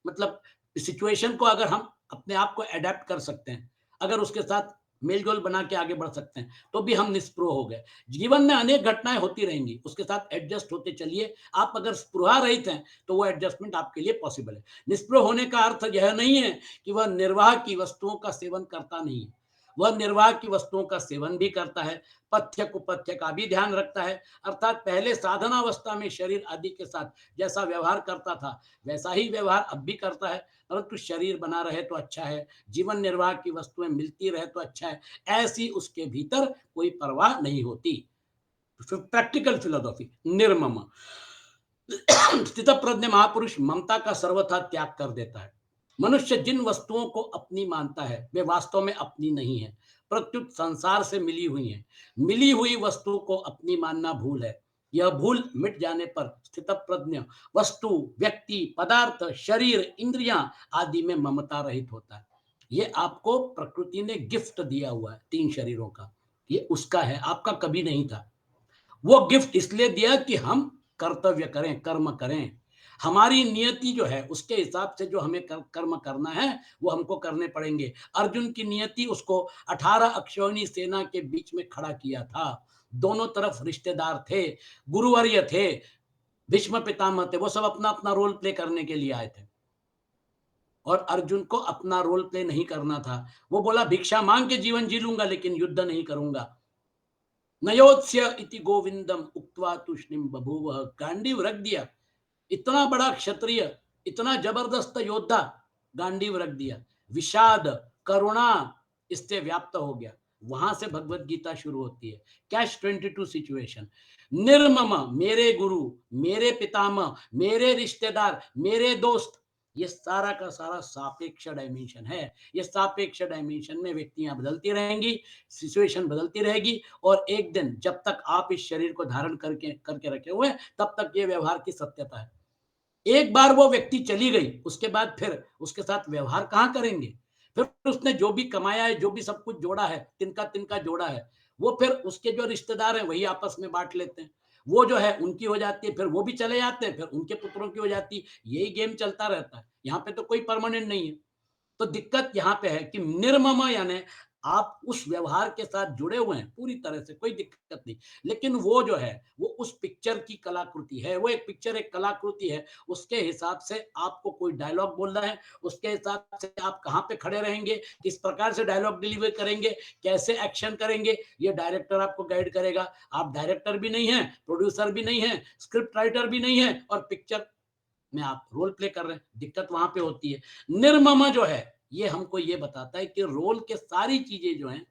मतलब सिचुएशन को अगर हम अपने आप को अडेप्ट कर सकते हैं, अगर उसके साथ मेल-जोल बना के आगे बढ़ सकते हैं, तो भी हम निस्पृह हो गए। जीवन में अनेक घटनाएँ होती रहेंगी, उसके साथ एडजस्ट होते चलिए। आप अगर स्पृहा रहित हैं, तो वो एडजस्टमेंट आपके लिए पॉसिबल है। निस्पृह होने का अर्थ यह नहीं है कि वह निर्वाह की वस्तुओं का सेवन करता नहीं है। वह निर्वाह की वस्तुओं का सेवन भी करता है, पथ्य कुपथ्य का भी ध्यान रखता है, अर्थात पहले साधनावस्था में शरीर आदि के साथ जैसा व्यवहार करता था, वैसा ही व्यवहार अब भी करता है, परंतु शरीर बना रहे तो अच्छा है, जीवन निर्वाह की वस्तुएं मिलती रहे तो अच्छा है, ऐसी उसके भीतर कोई परवाह नहीं होती। प्रैक्टिकल फिलोसॉफी निर्मम। स्थित प्रज्ञ महापुरुष ममता का सर्वथा त्याग कर देता है। मनुष्य जिन वस्तुओं को अपनी मानता है वे वास्तव में अपनी नहीं है, प्रत्युत संसार से मिली हुई है। मिली हुई वस्तु को अपनी मानना भूल है। यह भूल मिट जाने पर स्थित प्रज्ञ वस्तु, व्यक्ति, पदार्थ, शरीर, इंद्रियां आदि में ममता रहित होता है। ये आपको प्रकृति ने गिफ्ट दिया हुआ है 3 शरीरों का, ये उसका है, आपका कभी नहीं था। वो गिफ्ट इसलिए दिया कि हम कर्तव्य करें, कर्म करें। हमारी नियति जो है उसके हिसाब से जो हमें कर्म करना है वो हमको करने पड़ेंगे। अर्जुन की नियति उसको 18 अक्षौहिणी सेना के बीच में खड़ा किया था। दोनों तरफ रिश्तेदार थे, गुरुवर्य थे, भीष्म पितामह थे, वो सब अपना अपना रोल प्ले करने के लिए आए थे और अर्जुन को अपना रोल प्ले नहीं करना था। वो बोला भिक्षा मांग के जीवन जी लूंगा लेकिन युद्ध नहीं करूंगा। नयोत्स्य इति गोविंदम उक्त्वा तूष्णीम बभूव। गांडीव रख दिया, इतना बड़ा क्षत्रिय, इतना जबरदस्त योद्धा, गांडीव रख दिया। विषाद, करुणा इससे व्याप्त हो गया। वहां से भगवत गीता शुरू होती है। Cash 22 situation. निर्मम, मेरे गुरु, मेरे पितामह, मेरे रिश्तेदार, मेरे दोस्त, ये सारा का सारा सापेक्ष डायमेंशन है। ये सापेक्ष डायमेंशन में व्यक्तियां बदलती रहेंगी, सिचुएशन बदलती रहेगी, और एक दिन जब तक आप इस शरीर को धारण करके करके रखे हुए तब तक ये व्यवहार की सत्यता है। एक बार वो व्यक्ति चली गई, उसके बाद फिर उसके साथ व्यवहार कहाँ करेंगे? फिर उसने जो भी कमाया है, जो भी सब कुछ जोड़ा है, तिनका तिनका जोड़ा है, वो फिर उसके जो रिश्तेदार हैं वही आपस में बांट लेते हैं। वो जो है उनकी हो जाती है, फिर वो भी चले जाते हैं, फिर उनके पुत्रों की हो जाती है। यही गेम चलता रहता है, यहाँ पे तो कोई परमानेंट नहीं है। तो दिक्कत यहाँ पे है कि निर्मम यानी आप उस व्यवहार के साथ जुड़े हुए हैं पूरी तरह से, कोई दिक्कत नहीं। लेकिन वो जो है वो उस पिक्चर की कलाकृति है, वो एक पिक्चर एक कलाकृति है। उसके हिसाब से आपको कोई डायलॉग बोलना है, उसके हिसाब से आप कहाँ पे खड़े रहेंगे, किस प्रकार से डायलॉग डिलीवर करेंगे, कैसे एक्शन करेंगे, ये डायरेक्टर आपको गाइड करेगा। आप डायरेक्टर भी नहीं है, प्रोड्यूसर भी नहीं है, स्क्रिप्ट राइटर भी नहीं है, और पिक्चर में आप रोल प्ले कर रहे हैं। दिक्कत वहां पे होती है। निर्मम जो है ये हमको ये बताता है कि रोल के सारी चीजें जो हैं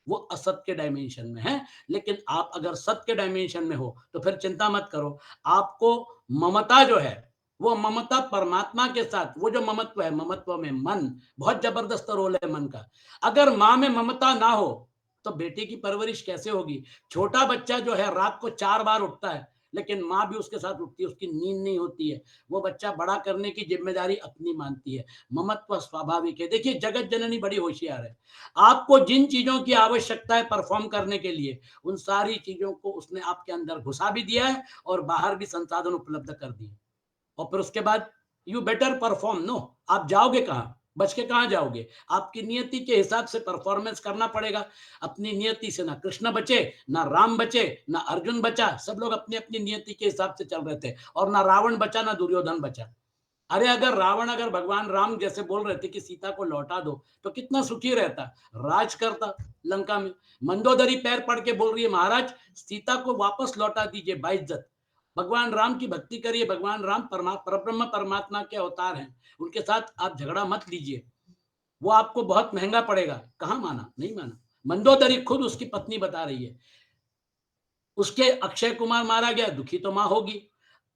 वो असत के डायमेंशन में है। लेकिन आप अगर सत के डायमेंशन में हो तो फिर चिंता मत करो। आपको ममता जो है वो ममता परमात्मा के साथ, वो जो ममत्व है, ममत्व में मन बहुत जबरदस्त रोल है मन का। अगर माँ में ममता ना हो तो बेटे की परवरिश कैसे होगी। छोटा बच्चा जो है रात को 4 बार उठता है, लेकिन माँ भी उसके साथ उठती है, उसकी नींद नहीं होती है। वो बच्चा बड़ा करने की जिम्मेदारी अपनी मानती है। ममत्व स्वाभाविक है। देखिए जगत जननी बड़ी होशियार है। आपको जिन चीजों की आवश्यकता है परफॉर्म करने के लिए, उन सारी चीजों को उसने आपके अंदर घुसा भी दिया है और बाहर भी संसाधन उपलब्ध कर दिए। और फिर उसके बाद यू बेटर परफॉर्म। नो, आप जाओगे कहाँ, बच के कहाँ जाओगे। आपकी नियति के हिसाब से परफॉर्मेंस करना पड़ेगा। अपनी नियति से ना कृष्ण बचे, ना राम बचे, ना अर्जुन बचा। सब लोग अपनी अपनी नियति के हिसाब से चल रहे थे, और ना रावण बचा, ना दुर्योधन बचा। अरे अगर रावण, अगर भगवान राम जैसे बोल रहे थे कि सीता को लौटा दो, तो कितना सुखी रहता, राज करता लंका में। मंदोदरी पैर पड़ के बोल रही है महाराज सीता को वापस लौटा दीजिए बाइज्जत। भगवान राम की भक्ति करिए, भगवान राम परब्रह्म परमात्मा के अवतार हैं, उनके साथ आप झगड़ा मत लीजिए, वो आपको बहुत महंगा पड़ेगा। कहाँ माना, नहीं माना। मंदोदरी खुद उसकी पत्नी बता रही है। उसके अक्षय कुमार मारा गया, दुखी तो मां होगी।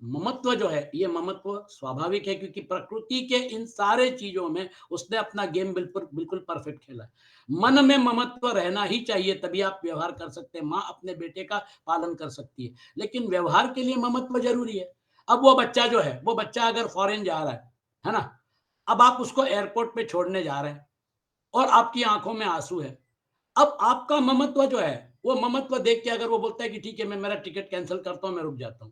ममत्व जो है ये ममत्व स्वाभाविक है, क्योंकि प्रकृति के इन सारे चीजों में उसने अपना गेम बिल्कुल बिल्कुल परफेक्ट खेला है। मन में ममत्व रहना ही चाहिए, तभी आप व्यवहार कर सकते हैं। माँ अपने बेटे का पालन कर सकती है, लेकिन व्यवहार के लिए ममत्व जरूरी है। अब वो बच्चा जो है, वो बच्चा अगर फॉरेन जा रहा है ना, अब आप उसको एयरपोर्ट पे छोड़ने जा रहे हैं और आपकी आंखों में आंसू है। अब आपका ममत्व जो है, वो ममत्व देख के अगर वो बोलता है कि ठीक है मैं मेरा टिकट कैंसिल करता हूं, मैं रुक जाता हूं,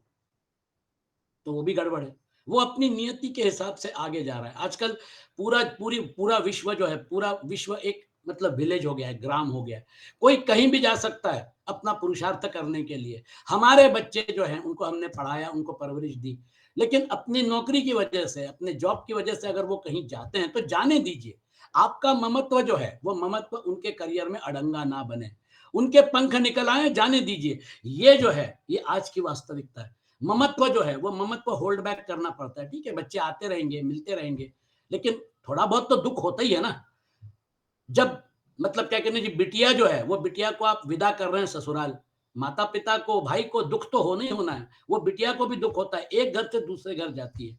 तो वो भी गड़बड़ है। वो अपनी नियति के हिसाब से आगे जा रहा है। आजकल पूरा विश्व जो है, पूरा विश्व एक मतलब विलेज हो गया है, ग्राम हो गया है। कोई कहीं भी जा सकता है अपना पुरुषार्थ करने के लिए। हमारे बच्चे जो हैं उनको हमने पढ़ाया, उनको परवरिश दी, लेकिन अपनी नौकरी की वजह से, अपने जॉब की वजह से अगर वो कहीं जाते हैं तो जाने दीजिए। आपका ममत्व जो है वो ममत्व उनके करियर में अड़ंगा ना बने, उनके पंख निकल आए, जाने दीजिए। ये जो है ये आज की वास्तविकता है। ममत्व जो है वो ममत्व होल्ड बैक करना पड़ता है। ठीक है बच्चे आते रहेंगे, मिलते रहेंगे, लेकिन थोड़ा बहुत तो दुख होता ही है ना। जब मतलब क्या कहने जी, बिटिया जो है वो बिटिया को आप विदा कर रहे हैं ससुराल, माता पिता को, भाई को दुख तो होना ही होना है। वो बिटिया को भी दुख होता है, एक घर से दूसरे घर जाती है।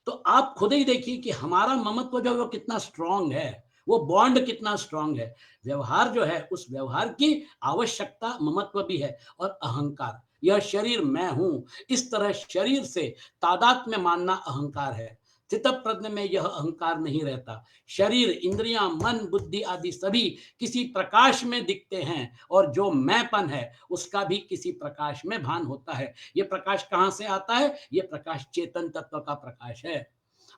तो आप खुद ही देखिए कि हमारा ममत्व जो है वो कितना स्ट्रांग है, वो बॉन्ड कितना स्ट्रांग है। व्यवहार जो है, उस व्यवहार की आवश्यकता ममत्व भी है। और अहंकार, यह शरीर मैं हूं, इस तरह शरीर से तादाद में मानना अहंकार है। चित्तप्रज्ञ में यह अहंकार नहीं रहता। शरीर, इंद्रियां, मन, बुद्धि आदि सभी किसी प्रकाश में दिखते हैं, और जो मैंपन है उसका भी किसी प्रकाश में भान होता है। ये प्रकाश कहां से आता है? ये प्रकाश चेतन तत्व का प्रकाश है।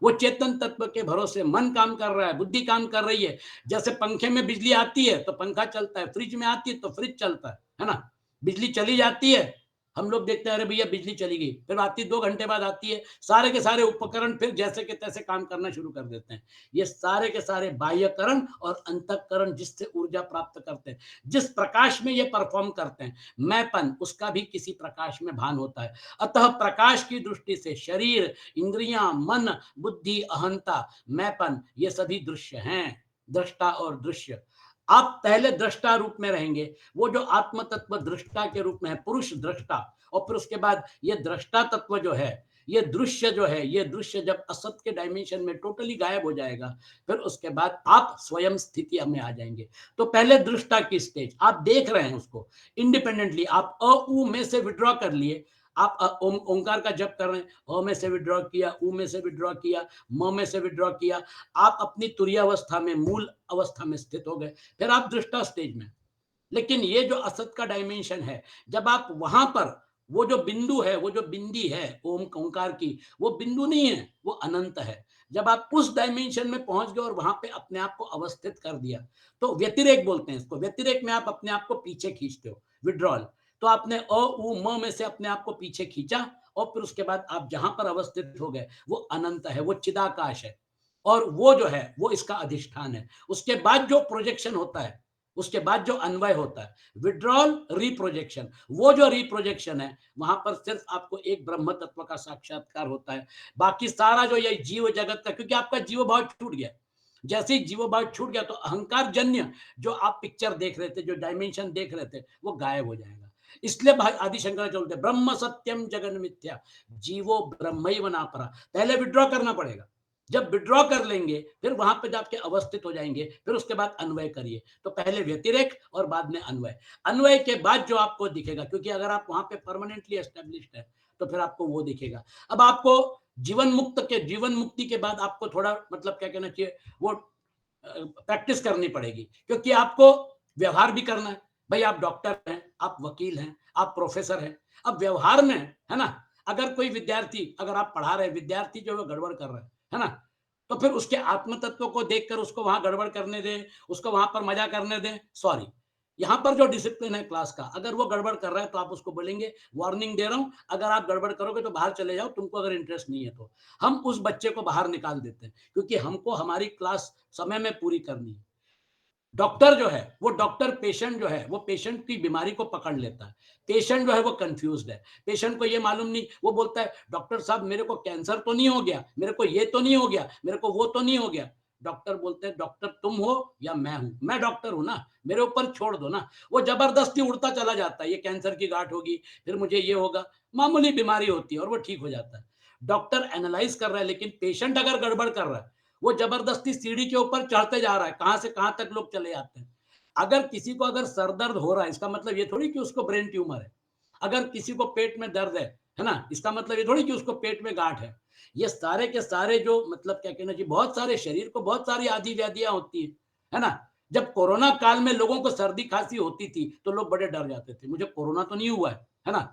वो चेतन तत्व के भरोसे मन काम कर रहा है, बुद्धि काम कर रही है। जैसे पंखे में बिजली आती है तो पंखा चलता है, फ्रिज में आती है तो फ्रिज चलता है ना। बिजली चली जाती है, हम लोग देखते हैं अरे भैया बिजली चली गई, फिर आती 2 घंटे बाद आती है, सारे के सारे उपकरण फिर जैसे के तैसे काम करना शुरू कर देते हैं। ये सारे के सारे बाह्यकरण और अंतःकरण जिससे ऊर्जा प्राप्त करते हैं, जिस प्रकाश में ये परफॉर्म करते हैं, मैंपन उसका भी किसी प्रकाश में भान होता है। अतः प्रकाश की दृष्टि से शरीर, इंद्रियां, मन, बुद्धि, अहंता, मैंपन ये सभी दृश्य हैं, दृष्टा और दृश्य। आप पहले दृष्टा रूप में रहेंगे, वो जो आत्म तत्व दृष्टा के रूप में है, पुरुष दृष्टा। और फिर उसके बाद ये दृष्टा तत्व जो है, ये दृश्य जो है, ये दृश्य जब असत के डायमेंशन में टोटली गायब हो जाएगा, फिर उसके बाद आप स्वयं स्थिति में आ जाएंगे। तो पहले दृष्टा की स्टेज आप देख रहे हैं, उसको इंडिपेंडेंटली आप अ उ में से विड्रॉ कर लिए। आप ओंकार का जप कर रहे हैं, अ में से विड्रॉ किया, उ में से विड्रॉ किया, म में से विड्रॉ किया, आप अपनी तुरीय अवस्था में, मूल अवस्था में स्थित हो गए। फिर आप दृष्टा स्टेज में। लेकिन ये जो असत का डायमेंशन है, जब आप वहां पर वो जो बिंदु है, वो जो बिंदी है ओम ओंकार की, वो बिंदु नहीं है, वो अनंत है। जब आप उस डायमेंशन में पहुंच गए और वहां पे अपने आप को अवस्थित कर दिया, तो व्यतिरेक बोलते हैं इसको। व्यतिरेक में आप अपने आप को पीछे खींचते हो, विड्रॉल। तो आपने अ उ म में से अपने आप को पीछे खींचा और फिर उसके बाद आप जहां पर अवस्थित हो गए वो अनंत है, वो चिदाकाश है, और वो जो है वो इसका अधिष्ठान है। उसके बाद जो प्रोजेक्शन होता है, उसके बाद जो अन्वय होता है, विड्रॉल, रिप्रोजेक्शन, वो जो रिप्रोजेक्शन है वहां पर सिर्फ आपको एक ब्रह्म तत्व का साक्षात्कार होता है। बाकी सारा जो ये जीव जगत का, क्योंकि आपका जीव भाव छूट गया, जैसे ही जीव भाव छूट गया तो अहंकार जन्य जो आप पिक्चर देख रहे थे, जो डायमेंशन देख रहे थे, वो गायब हो जाएगा। इसलिए भाई आदि शंकराचार्य बोलते हैं ब्रह्म सत्यम जगन मिथ्या, जीवो ब्रह्मैव नापरा। पहले विड्रॉ करना पड़ेगा। जब विड्रॉ कर लेंगे फिर वहां पे जाके अवस्थित हो जाएंगे, फिर उसके बाद अन्वय करिए। तो पहले व्यतिरेक और बाद में अन्वय। अन्वय के बाद जो आपको दिखेगा, क्योंकि अगर आप वहां पे परमानेंटली एस्टेब्लिश्ड है तो फिर आपको वो दिखेगा। अब आपको जीवन मुक्ति के बाद आपको थोड़ा मतलब क्या कहना चाहिए, वो प्रैक्टिस करनी पड़ेगी, क्योंकि आपको व्यवहार भी करना है। भाई आप डॉक्टर हैं, आप वकील हैं, आप प्रोफेसर हैं। अब व्यवहार में है ना, अगर कोई विद्यार्थी, अगर आप पढ़ा रहे विद्यार्थी जो है गड़बड़ कर रहा है ना, तो फिर उसके आत्म तत्व को देखकर उसको वहां गड़बड़ करने दें, उसको वहां पर मजा करने दें, सॉरी। यहाँ पर जो डिसिप्लिन है क्लास का, अगर वो गड़बड़ कर रहा है तो आप उसको बोलेंगे वार्निंग दे रहा हूं, अगर आप गड़बड़ करोगे तो बाहर चले जाओ, तुमको अगर इंटरेस्ट नहीं है तो। हम उस बच्चे को बाहर निकाल देते हैं, क्योंकि हमको हमारी क्लास समय में पूरी करनी है। डॉक्टर जो है वो डॉक्टर, पेशेंट जो है वो पेशेंट की बीमारी को पकड़ लेता है। पेशेंट जो है वो कंफ्यूज्ड है, पेशेंट को ये मालूम नहीं, वो बोलता है डॉक्टर साहब मेरे को कैंसर तो नहीं हो गया, मेरे को ये तो नहीं हो गया, मेरे को वो तो नहीं हो गया। डॉक्टर बोलते हैं डॉक्टर तुम हो या मैं हूं, मैं डॉक्टर हूं ना, मेरे ऊपर छोड़ दो ना। वो जबरदस्ती उड़ता चला जाता है, ये कैंसर की गांठ होगी, फिर मुझे ये होगा, मामूली बीमारी होती है और वो ठीक हो जाता है। डॉक्टर एनालाइज कर रहा है, लेकिन पेशेंट अगर गड़बड़ कर रहा है, वो जबरदस्ती सीढ़ी के ऊपर चढ़ते जा रहा है, कहां से कहां तक लोग चले जाते हैं। अगर किसी को अगर सर दर्द हो रहा है, इसका मतलब ये थोड़ी कि उसको ब्रेन ट्यूमर है। अगर किसी को पेट में दर्द है ना, इसका मतलब ये थोड़ी कि उसको पेट में गांठ है। ये सारे के सारे जो मतलब क्या कहना चाहिए, बहुत सारे शरीर को बहुत सारी आदि व्याधियां होती है ना। जब कोरोना काल में लोगों को सर्दी खांसी होती थी तो लोग बड़े डर जाते थे, मुझे कोरोना तो नहीं हुआ है ना।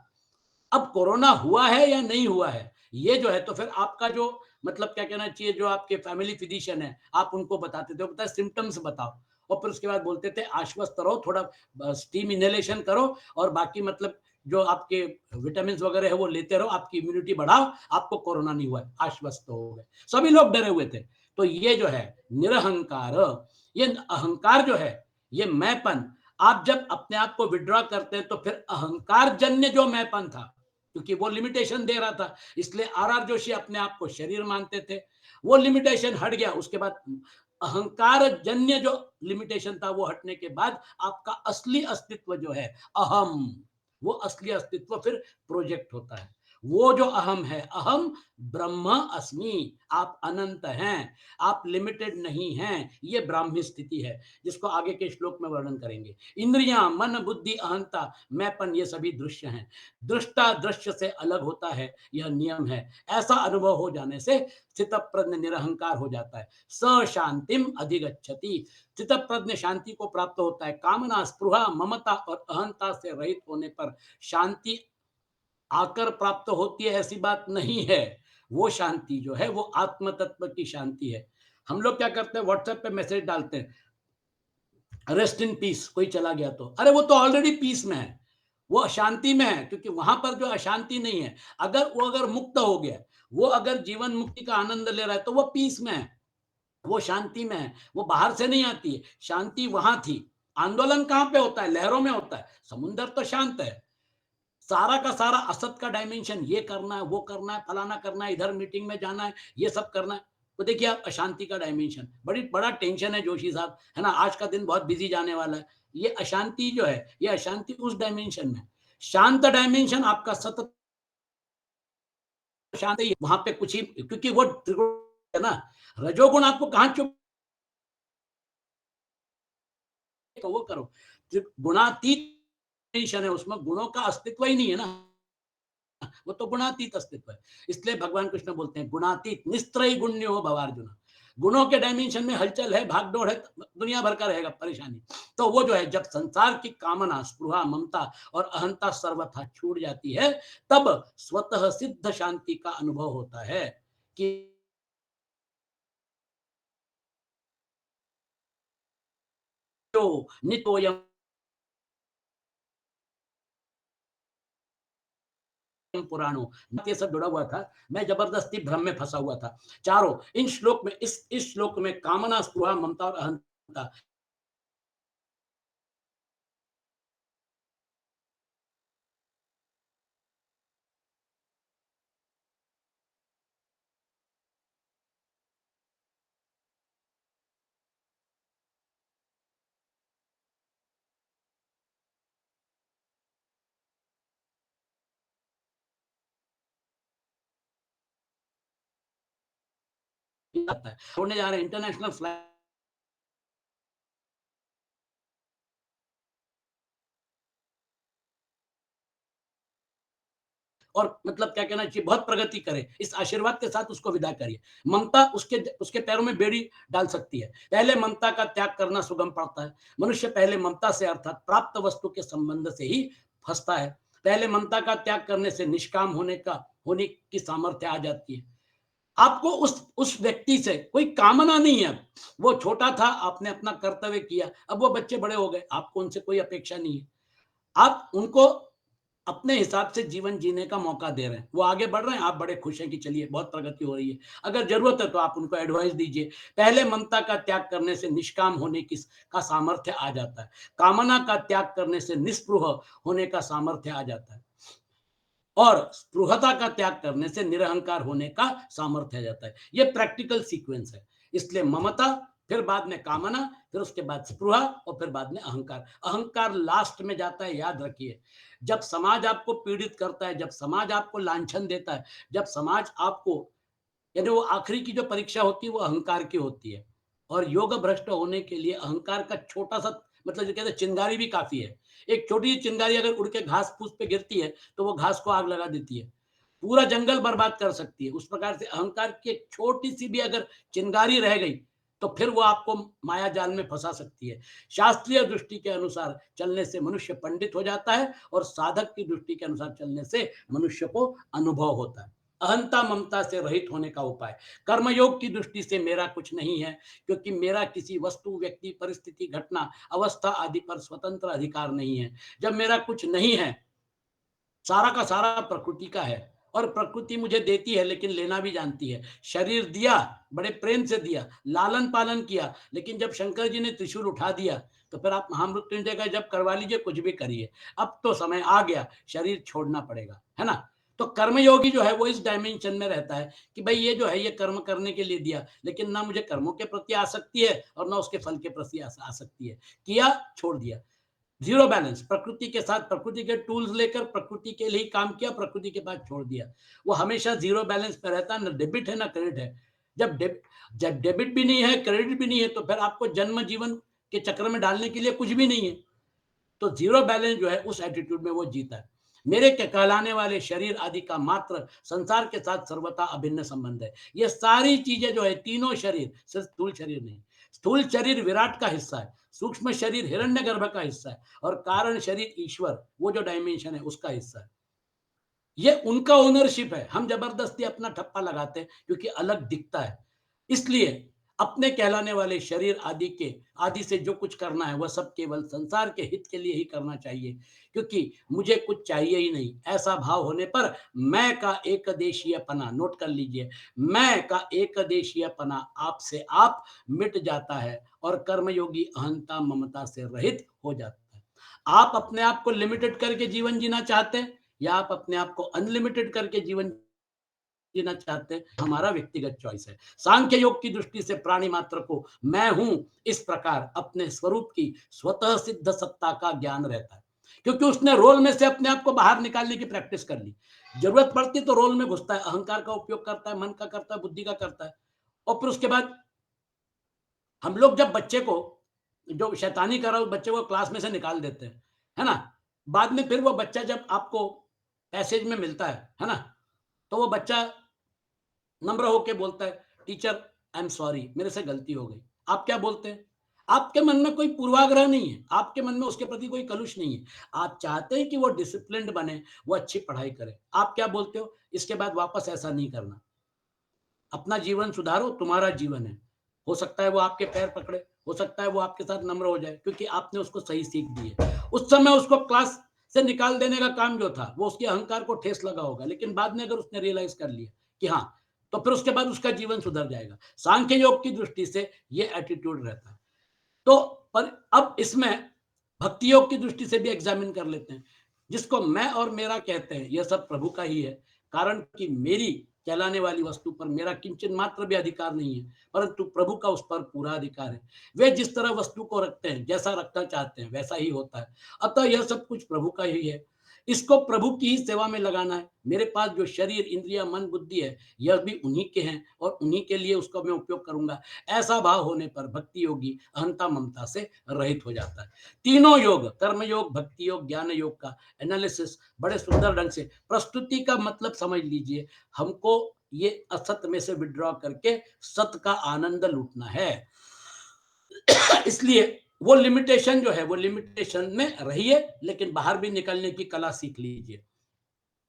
अब कोरोना हुआ है या नहीं हुआ है, ये जो है तो फिर आपका जो मतलब क्या कहना चाहिए, जो आपके फैमिली फिजिशियन है, आप उनको बताते थे, बताए सिम्टम्स बताओ, और फिर उसके बाद बोलते थे आश्वस्त रहो, थोड़ा स्टीम इनहेलेशन करो, और बाकी मतलब जो आपके विटामिन वगैरह है वो लेते रहो, आपकी इम्यूनिटी बढ़ाओ, आपको कोरोना नहीं हुआ है, आश्वस्त हो गए। सभी लोग डरे हुए थे। तो ये जो है निरहंकार, ये अहंकार जो है, ये मैंपन, आप जब अपने आप को विड्रॉ करते हैं तो फिर अहंकार जन्य जो मैंपन था, क्योंकि वो लिमिटेशन दे रहा था, इसलिए आर जोशी अपने आप को शरीर मानते थे, वो लिमिटेशन हट गया। उसके बाद अहंकार जन्य जो लिमिटेशन था वो हटने के बाद आपका असली अस्तित्व जो है अहम, वो असली अस्तित्व फिर प्रोजेक्ट होता है। वो जो अहम है, अहम ब्रह्म अस्मि, आप अनंत हैं, आप लिमिटेड नहीं हैं, ये ब्राह्मी स्थिति है, जिसको आगे के श्लोक में वर्णन करेंगे। इंद्रियां, मन, बुद्धि, अहंता, मैंपन, ये सभी दृश्य हैं। दृष्टा दृश्य से अलग होता है, यह नियम है। ऐसा अनुभव हो जाने से स्थित प्रज्ञ निरहंकार हो जाता है, स शांतिम अधिगच्छति। स्थित प्रज्ञ शांति को प्राप्त होता है। कामना, स्पृहा, ममता और अहंता से रहित होने पर शांति आकर प्राप्त होती है, ऐसी बात नहीं है। वो शांति जो है वो आत्म तत्व की शांति है। हम लोग क्या करते हैं, व्हाट्सएप पे मैसेज डालते हैं रेस्ट इन पीस, कोई चला गया तो, अरे वो तो ऑलरेडी पीस में है, वो अशांति में है, क्योंकि वहां पर जो अशांति नहीं है। अगर वो अगर मुक्त हो गया, वो अगर जीवन मुक्ति का आनंद ले रहा है तो वो पीस में है, वो शांति में है, वो बाहर से नहीं आती है। शांति वहां थी। आंदोलन कहां पे होता है, लहरों में होता है। समुद्र तो शांत है। सारा का सारा असत का डायमेंशन, ये करना है, वो करना है, फलाना करना है, इधर मीटिंग में जाना है, ये सब करना है। तो देखिए आप अशांति का डायमेंशन, बड़ा टेंशन है जोशी साहब, है ना, आज का दिन बहुत बिजी जाने वाला है। ये अशांति जो है, ये अशांति उस डायमेंशन में। शांत डायमेंशन आपका सतत शांत ही, वहां पे कुछ ही, क्योंकि वो त्रिगुण है ना। रजोगुण आपको कहां चुप, वो करो, गुणातीत डायमेंशन है, उसमें गुणों का अस्तित्व ही नहीं है ना, वो तो गुणातीत अस्तित्व है। इसलिए भगवान कृष्ण बोलते हैं गुणातीत निस्त्रयी गुण्यो भवार्जुन। गुणों के डायमेंशन में हलचल है, भागदौड़ है, दुनिया भर का रहेगा परेशानी। तो वो जो है जब संसार की कामना, स्पृहा, ममता और अहंता सर्वथा छूट जाती है, तब स्वतः सिद्ध शांति का अनुभव होता है कि जो नितोयम पुराणों, ये सब जुड़ा हुआ था। मैं जबरदस्ती भ्रम में फंसा हुआ था। चारों इन श्लोक में, इस श्लोक में कामना, स्पृहा, ममता और अहंता आता है। छोड़ने जा रहे हैं इंटरनेशनल फ्लाइट और मतलब क्या कहना चाहिए, बहुत प्रगति करे, इस आशीर्वाद के साथ उसको विदा करिए। ममता उसके उसके पैरों में बेड़ी डाल सकती है। पहले ममता का त्याग करना सुगम पड़ता है। मनुष्य पहले ममता से अर्थात प्राप्त वस्तु के संबंध से ही फंसता है। पहले ममता का त्याग करने से निष्काम होने की सामर्थ्य आ जाती है। आपको उस व्यक्ति से कोई कामना नहीं है। वो छोटा था, आपने अपना कर्तव्य किया, अब वो बच्चे बड़े हो गए, आपको उनसे कोई अपेक्षा नहीं है। आप उनको अपने हिसाब से जीवन जीने का मौका दे रहे हैं। वो आगे बढ़ रहे हैं, आप बड़े खुश हैं कि चलिए बहुत प्रगति हो रही है। अगर ज़रूरत है तो आप उनको एडवाइस दीजिए। पहले ममता का त्याग करने से निष्काम होने का सामर्थ्य आ जाता है। कामना का त्याग करने से निस्पृह होने का सामर्थ्य आ जाता है। और स्पृहता का त्याग करने से निरहंकार होने का सामर्थ्य आ जाता है। ये प्रैक्टिकल सीक्वेंस है। इसलिए ममता, फिर बाद में कामना, फिर उसके बाद स्पृहा और फिर बाद में अहंकार। अहंकार लास्ट में जाता है, याद रखिए। जब समाज आपको पीड़ित करता है, जब समाज आपको लांछन देता है, जब समाज आपको, यानी वो आखिरी की जो परीक्षा होती है वो अहंकार की होती है। और योग भ्रष्ट होने के लिए अहंकार का छोटा सा, मतलब जो कहते हैं चिंगारी भी काफी है। एक छोटी सी चिंगारी अगर उड़ के घास फूस पे गिरती है तो वो घास को आग लगा देती है, पूरा जंगल बर्बाद कर सकती है। उस प्रकार से अहंकार की एक छोटी सी भी अगर चिंगारी रह गई तो फिर वो आपको माया जाल में फंसा सकती है। शास्त्रीय दृष्टि के अनुसार चलने से मनुष्य पंडित हो जाता है और साधक की दृष्टि के अनुसार चलने से मनुष्य को अनुभव होता है। अहंता ममता से रहित होने का उपाय, कर्मयोग की दृष्टि से मेरा कुछ नहीं है, क्योंकि मेरा किसी वस्तु, व्यक्ति, परिस्थिति, घटना, अवस्था आदि पर स्वतंत्र अधिकार नहीं है। जब मेरा कुछ नहीं है, सारा का सारा प्रकृति का है और प्रकृति मुझे देती है लेकिन लेना भी जानती है। शरीर दिया, बड़े प्रेम से दिया, लालन पालन किया, लेकिन जब शंकर जी ने त्रिशूल उठा दिया तो फिर आप महामृत्युंजय का जब करवा लीजिए, कुछ भी करिए। अब तो समय आ गया, शरीर छोड़ना पड़ेगा, है ना? तो कर्मयोगी जो है वो इस डायमेंशन में रहता है कि भाई ये जो है ये कर्म करने के लिए दिया, लेकिन ना मुझे कर्मों के प्रति आसक्ति है और ना उसके फल के प्रति आसक्ति है। किया, छोड़ दिया। जीरो बैलेंस, प्रकृति के साथ प्रकृति के टूल्स लेकर प्रकृति के लिए काम किया, प्रकृति के बाद छोड़ दिया। वो हमेशा जीरो बैलेंस पे रहता है, ना डेबिट है ना क्रेडिट है। जब डेबिट भी नहीं है, क्रेडिट भी नहीं है, तो फिर आपको जन्म जीवन के चक्र में डालने के लिए कुछ भी नहीं है। तो जीरो बैलेंस जो है उस एटीट्यूड में वो जीता है। मेरे के कहलाने वाले शरीर आदि का मात्र संसार के साथ सर्वथा अभिन्न संबंध है। ये सारी चीजें जो है, तीनों शरीर, सिर्फ स्थूल शरीर नहीं, स्थूल शरीर विराट का हिस्सा है, सूक्ष्म शरीर हिरण्यगर्भ का हिस्सा है और कारण शरीर ईश्वर, वो जो डायमेंशन है उसका हिस्सा है। ये उनका ओनरशिप है। हम जबरदस्ती अपना ठप्पा लगाते हैं क्योंकि अलग दिखता है। इसलिए अपने कहलाने वाले शरीर आदि से जो कुछ करना है वह सब केवल संसार के हित के लिए ही करना चाहिए, क्योंकि मुझे कुछ चाहिए ही नहीं। ऐसा भाव होने पर मैं का एक देशीय पना, नोट कर लीजिए, मैं का एक देशीय पना आपसे आप मिट जाता है और कर्मयोगी अहंता ममता से रहित हो जाता है। आप अपने आप को लिमिटेड करके जीवन जीना चाहते हैं या आप अपने आप को अनलिमिटेड करके जीवन जीना चाहते हैं, हमारा व्यक्तिगत चॉइस है। सांख्य योग की दृष्टि से प्राणी मात्र को मैं हूं इस प्रकार अपने स्वरूप की स्वतः सिद्ध सत्ता का ज्ञान रहता है, क्योंकि उसने रोल में से अपने आप को बाहर निकालने की प्रैक्टिस कर ली। जरूरत पड़ती तो रोल में घुसता है, अहंकार का उपयोग करता है, मन का करता है, बुद्धि का करता है। और फिर उसके बाद हम लोग जब बच्चे को, जो शैतानी कर रहा है उस बच्चे को क्लास में से निकाल देते हैं, है ना? बाद में फिर वो बच्चा जब आपको पैसेज में मिलता है ना? तो वो बच्चा नम्र होके बोलता है, टीचर आई एम सॉरी, मेरे से गलती हो गई। आप क्या बोलते हैं? आपके मन में कोई पूर्वाग्रह नहीं है, आपके मन में उसके प्रति कोई कलुष नहीं है। आप चाहते हैं कि वो डिसिप्लिन्ड बने, वो अच्छी पढ़ाई करे। आप क्या बोलते हो? इसके बाद वापस ऐसा नहीं करना। अपना जीवन सुधारो, तुम्हारा जीवन है। हो सकता है वो आपके पैर पकड़े, हो सकता है वो आपके साथ नम्र हो जाए, क्योंकि आपने उसको सही सीख दी है। उस समय उसको क्लास से निकाल देने का काम जो था, वो उसके अहंकार को ठेस लगा होगा, लेकिन बाद में अगर उसने रियलाइज कर लिया कि हाँ, तो फिर उसके बाद उसका जीवन सुधर जाएगा। सांख्य योग की दृष्टि से ये एटीट्यूड रहता है। तो पर अब इसमें भक्ति योग की दृष्टि से भी एग्जामिन कर लेते हैं। जिसको मैं और मेरा कहते हैं, यह सब प्रभु का ही है। कारण कि मेरी कहलाने वाली वस्तु पर मेरा किंचन मात्र भी अधिकार नहीं है, परंतु प्रभु का उस पर पूरा अधिकार है। वे जिस तरह वस्तु को रखते हैं, जैसा रखना चाहते हैं, वैसा ही होता है। अतः यह सब कुछ प्रभु का ही है। इसको प्रभु की ही सेवा में लगाना है। मेरे पास जो शरीर, इंद्रिया, मन, बुद्धि है, यह भी उन्हीं के हैं और उन्हीं के लिए उसका मैं उपयोग करूंगा। ऐसा भाव होने पर भक्ति योगी अहंता ममता से रहित हो जाता है। तीनों योग, कर्म योग, भक्ति योग, ज्ञान योग का एनालिसिस बड़े सुंदर ढंग से, प्रस्तुति का मतलब समझ लीजिए, हमको ये असत में से विड्रॉ करके सत का आनंद लूटना है। इसलिए वो लिमिटेशन जो है, वो लिमिटेशन में रहिए, लेकिन बाहर भी निकलने की कला सीख लीजिए।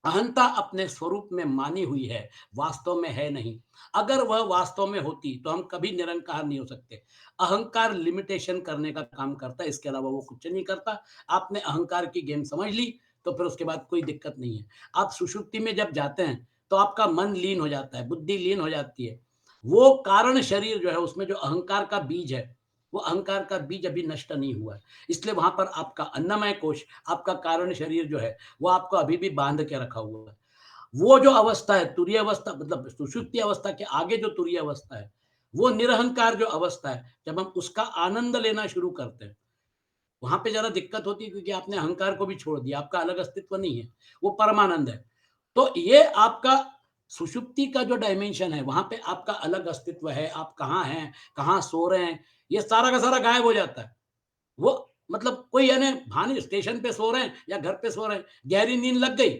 अहंता अपने स्वरूप में मानी हुई है, वास्तव में है नहीं। अगर वह वास्तव में होती तो हम कभी निरंकार नहीं हो सकते। अहंकार लिमिटेशन करने का काम करता है, इसके अलावा वो कुछ नहीं करता। आपने अहंकार की गेम समझ ली तो फिर उसके बाद कोई दिक्कत नहीं है। आप सुषुप्ति में जब जाते हैं तो आपका मन लीन हो जाता है, बुद्धि लीन हो जाती है। वो कारण शरीर जो है, उसमें जो अहंकार का बीज है, वो अहंकार का बीज अभी नष्ट नहीं हुआ है। इसलिए वहां पर आपका अन्नमय कोश, आपका कारण शरीर जो है, वो आपको अभी भी बांध के रखा हुआ है। वो जो अवस्था है, तुरीय अवस्था, मतलब सुषुप्ति अवस्था के आगे जो तुरीय अवस्था है, वो निरहंकार जो अवस्था है, जब हम उसका आनंद लेना शुरू करते हैं, वहां पे जरा दिक्कत होती है, क्योंकि आपने अहंकार को भी छोड़ दिया, आपका अलग अस्तित्व नहीं है, वो परमानंद है। तो ये आपका सुषुप्ति का जो डायमेंशन है, वहां पे आपका अलग अस्तित्व है। आप कहाँ हैं, कहाँ सो रहे हैं, ये सारा का सारा गायब हो जाता है। वो मतलब कोई यानी भानी स्टेशन पे सो रहे हैं या घर पे सो रहे हैं, गहरी नींद लग गई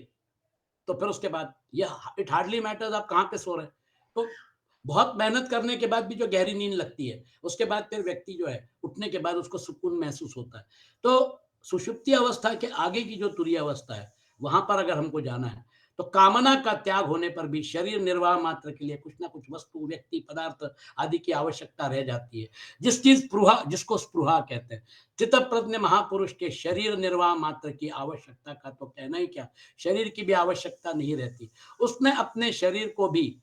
तो फिर उसके बाद ये इट हार्डली मैटर्स आप कहाँ पे सो रहे हैं। तो बहुत मेहनत करने के बाद भी जो गहरी नींद लगती है, उसके बाद फिर व्यक्ति जो है, उठने के बाद उसको सुकून महसूस होता है। तो सुषुप्ति अवस्था के आगे की जो तुरीय अवस्था है, वहां पर अगर हमको जाना है, तो कामना का त्याग होने पर भी शरीर निर्वाह मात्र के लिए कुछ ना कुछ वस्तु, व्यक्ति, पदार्थ आदि की आवश्यकता रह जाती है। जिसकी स्पृहा, जिसको स्पृहा कहते हैं, चित्तप्रज्ञ महापुरुष के शरीर निर्वाह मात्र की आवश्यकता का तो कहना ही क्या, शरीर की भी आवश्यकता नहीं रहती। उसने अपने शरीर को भी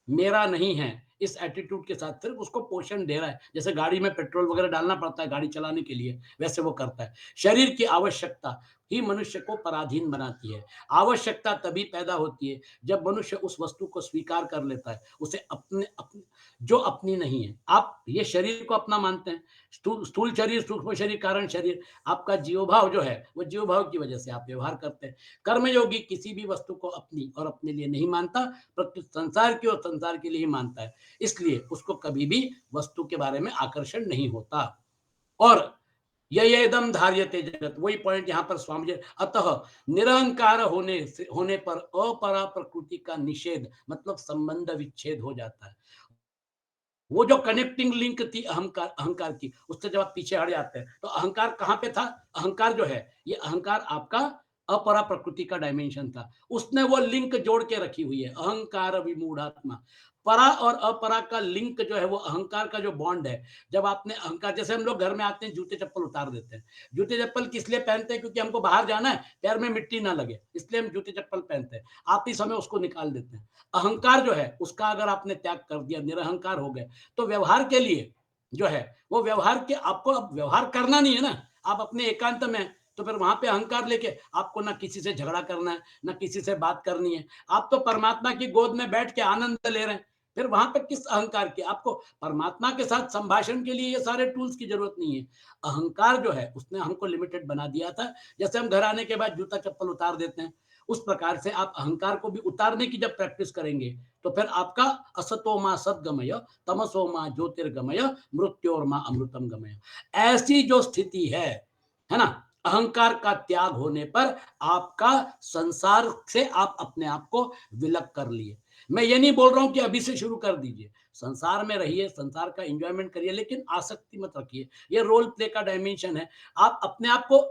मेरा नहीं है, इस एटीट्यूड के साथ सिर्फ उसको पोषण दे रहा है। जैसे गाड़ी में पेट्रोल वगैरह डालना पड़ता है गाड़ी चलाने के लिए, वैसे वो करता है। शरीर की आवश्यकता ही मनुष्य को पराधीन बनाती है। आवश्यकता तभी पैदा होती है जब मनुष्य उस वस्तु को स्वीकार कर लेता है, उसे अपने अपने जो अपनी नहीं है। आप ये शरीर को अपना मानते हैं, स्थूल शरीर, सूक्ष्म शरीर, कारण शरीर, आपका जीवभाव जो है, वो जीवभाव की वजह से आप व्यवहार करते हैं। कर्मयोगी किसी भी वस्तु को अपनी और अपने लिए नहीं मानता, प्रत्युत संसार की और संसार के लिए ही मानता है। इसलिए उसको कभी भी वस्तु के बारे में आकर्षण नहीं होता। और ययेदम धार्यते जगत, वही पॉइंट यहाँ पर स्वामी जी, अतः निरहंकार होने पर अपरा प्रकृति का निषेध, मतलब संबंध विच्छेद हो जाता है। वो जो कनेक्टिंग लिंक थी अहंकार अहंकार की, उससे जब आप पीछे हट जाते हैं तो अहंकार कहाँ पे था? अहंकार जो है, ये अहंकार आपका अपरा प्रकृति का डायमेंशन था। उसने वो लिंक जोड़ के रखी हुई है, अहंकार विमूढ़ात्मा। परा और अपरा का लिंक जो है, वो अहंकार का जो बॉन्ड है। जब आपने अहंकार, जैसे हम लोग घर में आते हैं, जूते चप्पल उतार देते हैं। जूते चप्पल किस लिए पहनते हैं? क्योंकि हमको बाहर जाना है, पैर में मिट्टी ना लगे, इसलिए हम जूते चप्पल पहनते हैं। आप ही समय उसको निकाल देते हैं। अहंकार जो है, उसका अगर आपने त्याग कर दिया, निरहंकार हो गए, तो व्यवहार के लिए जो है, वो व्यवहार के, आपको अब व्यवहार करना नहीं है ना, आप अपने एकांत में, तो फिर वहां पे अहंकार लेके आपको ना किसी से झगड़ा करना है, ना किसी से बात करनी है। आप तो परमात्मा की गोद में बैठ के आनंद ले रहे हैं, फिर वहां पे किस अहंकार की? आपको परमात्मा के साथ संभाषण के लिए ये सारे टूल्स की जरूरत नहीं है। अहंकार जो है, उसने हमको लिमिटेड बना दिया था। जैसे हम घर आने के बाद जूता चप्पल उतार देते हैं, उस प्रकार से आप अहंकार को भी उतारने की जब प्रैक्टिस करेंगे, तो फिर आपका असतो मां सद्गमय, तमसो मां ज्योतिर्गमय, मृत्योर मां अमृतम गमय, ऐसी जो स्थिति है ना, अहंकार का त्याग होने पर आपका संसार से आप अपने आप को विलग कर लिए। मैं ये नहीं बोल रहा हूं कि अभी से शुरू कर दीजिए, संसार में रहिए, संसार का एंजॉयमेंट करिए, लेकिन आसक्ति मत रखिए। ये रोल प्ले का डायमेंशन है। आप अपने आप को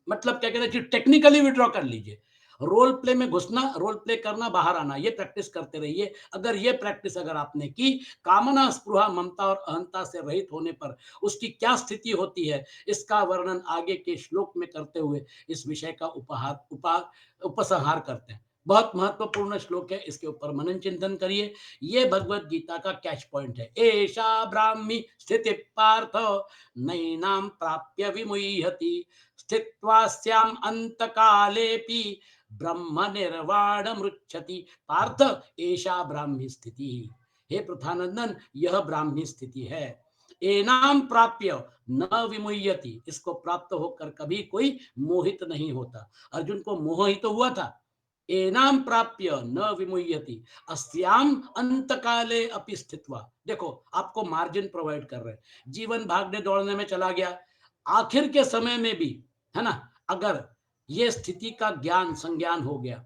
मतलब क्या कहते हैं कि टेक्निकली विड्रॉ कर लीजिए। रोल प्ले में घुसना, रोल प्ले करना, बाहर आना, ये प्रैक्टिस करते रहिए। अगर ये प्रैक्टिस अगर आपने की, कामना, स्पृहा, ममता और अहंता से रहित होने पर उसकी क्या स्थिति होती है, इसका वर्णन आगे के श्लोक में करते हुए इस विषय का उपसंहार करते हैं। बहुत महत्वपूर्ण श्लोक है, इसके ऊपर मनन चिंतन करिए। ये भगवत गीता का कैच पॉइंट है। एषा ब्राह्मी स्थिति पार्थ नैनाम प्राप्य विमुह्यति स्थित्वास्याम अंतकालेपि ब्रह्म निर्वाण मृच्छति। पार्थ, एषा ब्राह्मी स्थिति। हे पृथानंदन, यह ब्राह्मी स्थिति है। एनाम प्राप्य न विमुह्यति, इसको प्राप्त होकर कभी कोई मोहित नहीं होता। अर्जुन को मोह ही तो हुआ था। एनाम प्राप्य न विमुह्यति अस्याम अंतकाले अपि स्थित्वा। देखो, आपको मार्जिन प्रोवाइड कर रहे हैं। जीवन भागने दौड़ने में चला गया, आखिर के समय में भी, है ना, अगर ये स्थिति का ज्ञान संज्ञान हो गया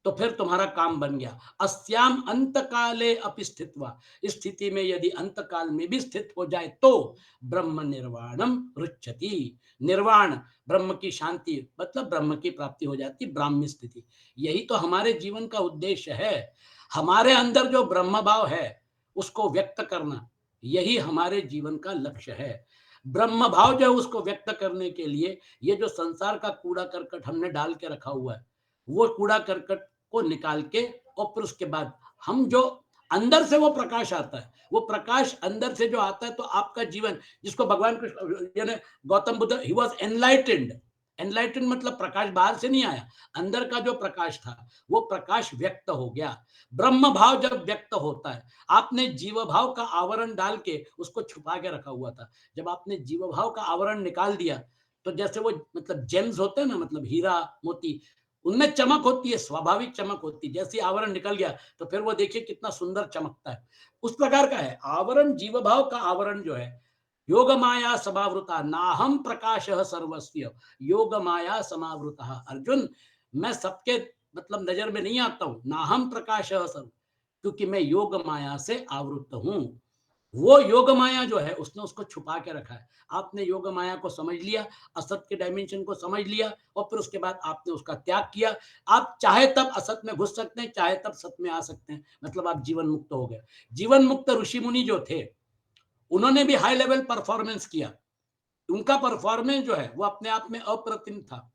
तो फिर तुम्हारा काम बन गया। अस्याम अंतकाले अपि स्थित्वा, इस स्थिति में यदि अंतकाल में भी स्थित हो जाए तो ब्रह्म निर्वाणम रुच्यति। निर्वाण, ब्रह्म की शांति, मतलब ब्रह्म की प्राप्ति हो जाती, ब्राह्मी स्थिति। यही तो हमारे जीवन का उद्देश्य है। हमारे अंदर जो ब्रह्म भाव है उसको व्यक्त करना, यही हमारे जीवन का लक्ष्य है। ब्रह्म भाव जो है उसको व्यक्त करने के लिए ये जो संसार का कूड़ा करकट हमने डाल के रखा हुआ है, वो कूड़ा करकट को निकाल के, और फिर उसके बाद हम जो अंदर से वो प्रकाश आता है, वो प्रकाश अंदर से जो आता है, तो आपका जीवन, जिसको भगवान कृष्ण यानी Gautam Buddha, he was enlightened. Enlightened मतलब प्रकाश बाहर से नहीं आया, अंदर का जो प्रकाश था वो प्रकाश व्यक्त हो गया। ब्रह्म भाव जब व्यक्त होता है, आपने जीव भाव का आवरण डाल के उसको छुपा के रखा हुआ था, जब आपने जीव भाव का आवरण निकाल दिया तो जैसे वो मतलब जेम्स होते हैं ना, मतलब हीरा मोती, उनमें चमक होती है, स्वाभाविक चमक होती है। जैसे आवरण निकल गया तो फिर वो देखिए कितना सुंदर चमकता है। उस प्रकार का है आवरण, जीव भाव का आवरण जो है। योग माया समावृता नाहम प्रकाश सर्वस्व, योग माया समावृता। अर्जुन, मैं सबके मतलब नजर में नहीं आता हूं, नाहम प्रकाश सर्व, क्योंकि मैं योग माया से आवृत हूं। वो योग माया जो है उसने उसको छुपा के रखा है। आपने योग माया को समझ लिया, असत के डायमेंशन को समझ लिया, और फिर उसके बाद आपने उसका त्याग किया। आप चाहे तब असत में घुस सकते हैं, चाहे तब सत में आ सकते हैं, मतलब आप जीवन मुक्त हो गए। जीवन मुक्त ऋषि मुनि जो थे, उन्होंने भी हाई लेवल परफॉर्मेंस किया। उनका परफॉर्मेंस जो है वो अपने आप में अप्रतिम था।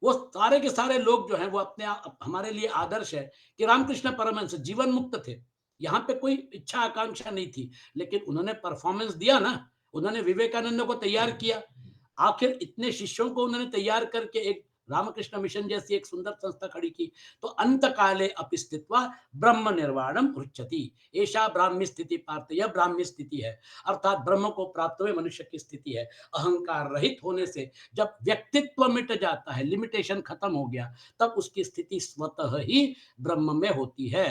वो सारे के सारे लोग जो हैं वो अपने आप हमारे लिए आदर्श है कि रामकृष्ण परमहंस जीवन मुक्त थे। यहाँ पे कोई इच्छा आकांक्षा नहीं थी, लेकिन उन्होंने परफॉर्मेंस दिया ना। उन्होंने विवेकानंद को तैयार किया, आखिर इतने शिष्यों को उन्होंने तैयार करके एक रामकृष्ण मिशन जैसी एक सुंदर संस्था खड़ी की। तो अंत काले अपि स्थित्वा ब्रह्म निर्वाणम रुच्यति। ऐसा ब्राह्मी स्थिति पार्थ, यह ब्राह्मी स्थिति है, अर्थात ब्रह्म को प्राप्त हुए मनुष्य की स्थिति है। अहंकार रहित होने से जब व्यक्तित्व मिट जाता है, लिमिटेशन खत्म हो गया, तब उसकी स्थिति स्वतः ही ब्रह्म में होती है।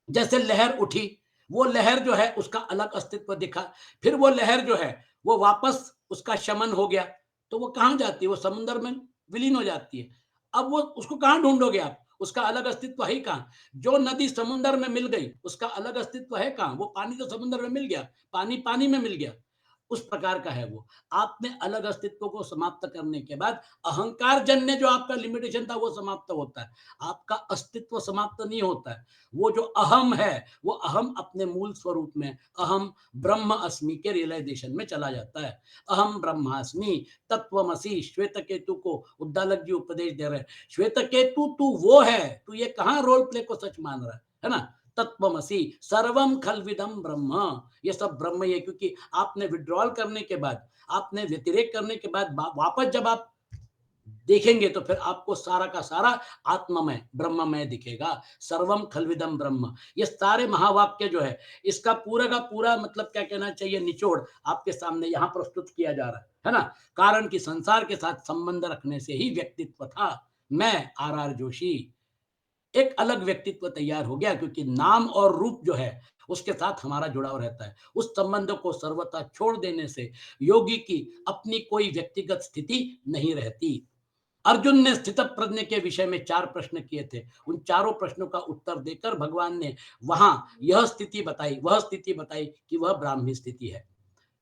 जैसे लहर उठी, वो लहर जो है उसका अलग अस्तित्व दिखा, फिर वो लहर जो है वो वापस उसका शमन हो गया, तो वो कहां जाती है, वो समुद्र में विलीन हो जाती है। अब वो उसको कहां ढूंढोगे आप, उसका अलग अस्तित्व है ही कहां। जो नदी समुद्र में मिल गई उसका अलग अस्तित्व है कहां, वो पानी तो समुद्र में मिल गया, पानी पानी में मिल गया, उस प्रकार का है वो। आपने अलग अस्तित्व को समाप्त करने के बाद अहंकार जन्य जो आपका लिमिटेशन था वो समाप्त होता है, आपका अस्तित्व समाप्त नहीं होता है। वो जो अहम है, वो अहम अपने मूल स्वरूप में अहम ब्रह्म अस्मि के रियलाइजेशन में चला जाता है। अहम ब्रह्मास्मि तत्वमसि। श्वेत केतु को उद्दालक जी उपदेश दे रहे हैं, श्वेत केतु तू वो है, तू ये कहां रोल प्ले को सच मान रहा है ना। तत्वमसि सर्वम खलविदम ब्रह्म, ये सब ब्रह्म ही है। क्योंकि आपने विड्रॉल करने के बाद, आपने व्यतिरेक करने के बाद वापस जब आप देखेंगे तो फिर आपको सारा का सारा आत्ममय ब्रह्ममय दिखेगा। सर्वम खलविदम ब्रह्म, ये सारे महावाक्य जो है, इसका पूरा का पूरा मतलब क्या कहना चाहिए, निचोड़ आपके सामने यहाँ प्रस्तुत किया जा रहा है ना। कारण कि संसार के साथ संबंध रखने से ही व्यक्तित्व था। मैं आर जोशी, एक अलग व्यक्तित्व तैयार हो गया, क्योंकि नाम और रूप जो है उसके साथ हमारा जुड़ाव रहता है। उस संबंध को सर्वथा छोड़ देने से योगी की अपनी कोई व्यक्तिगत स्थिति नहीं रहती। अर्जुन ने स्थित प्रज्ञ के विषय में 4 प्रश्न किए थे। उन चारों प्रश्नों का उत्तर देकर भगवान ने वहां यह स्थिति बताई, वह स्थिति बताई कि वह ब्राह्मी स्थिति है।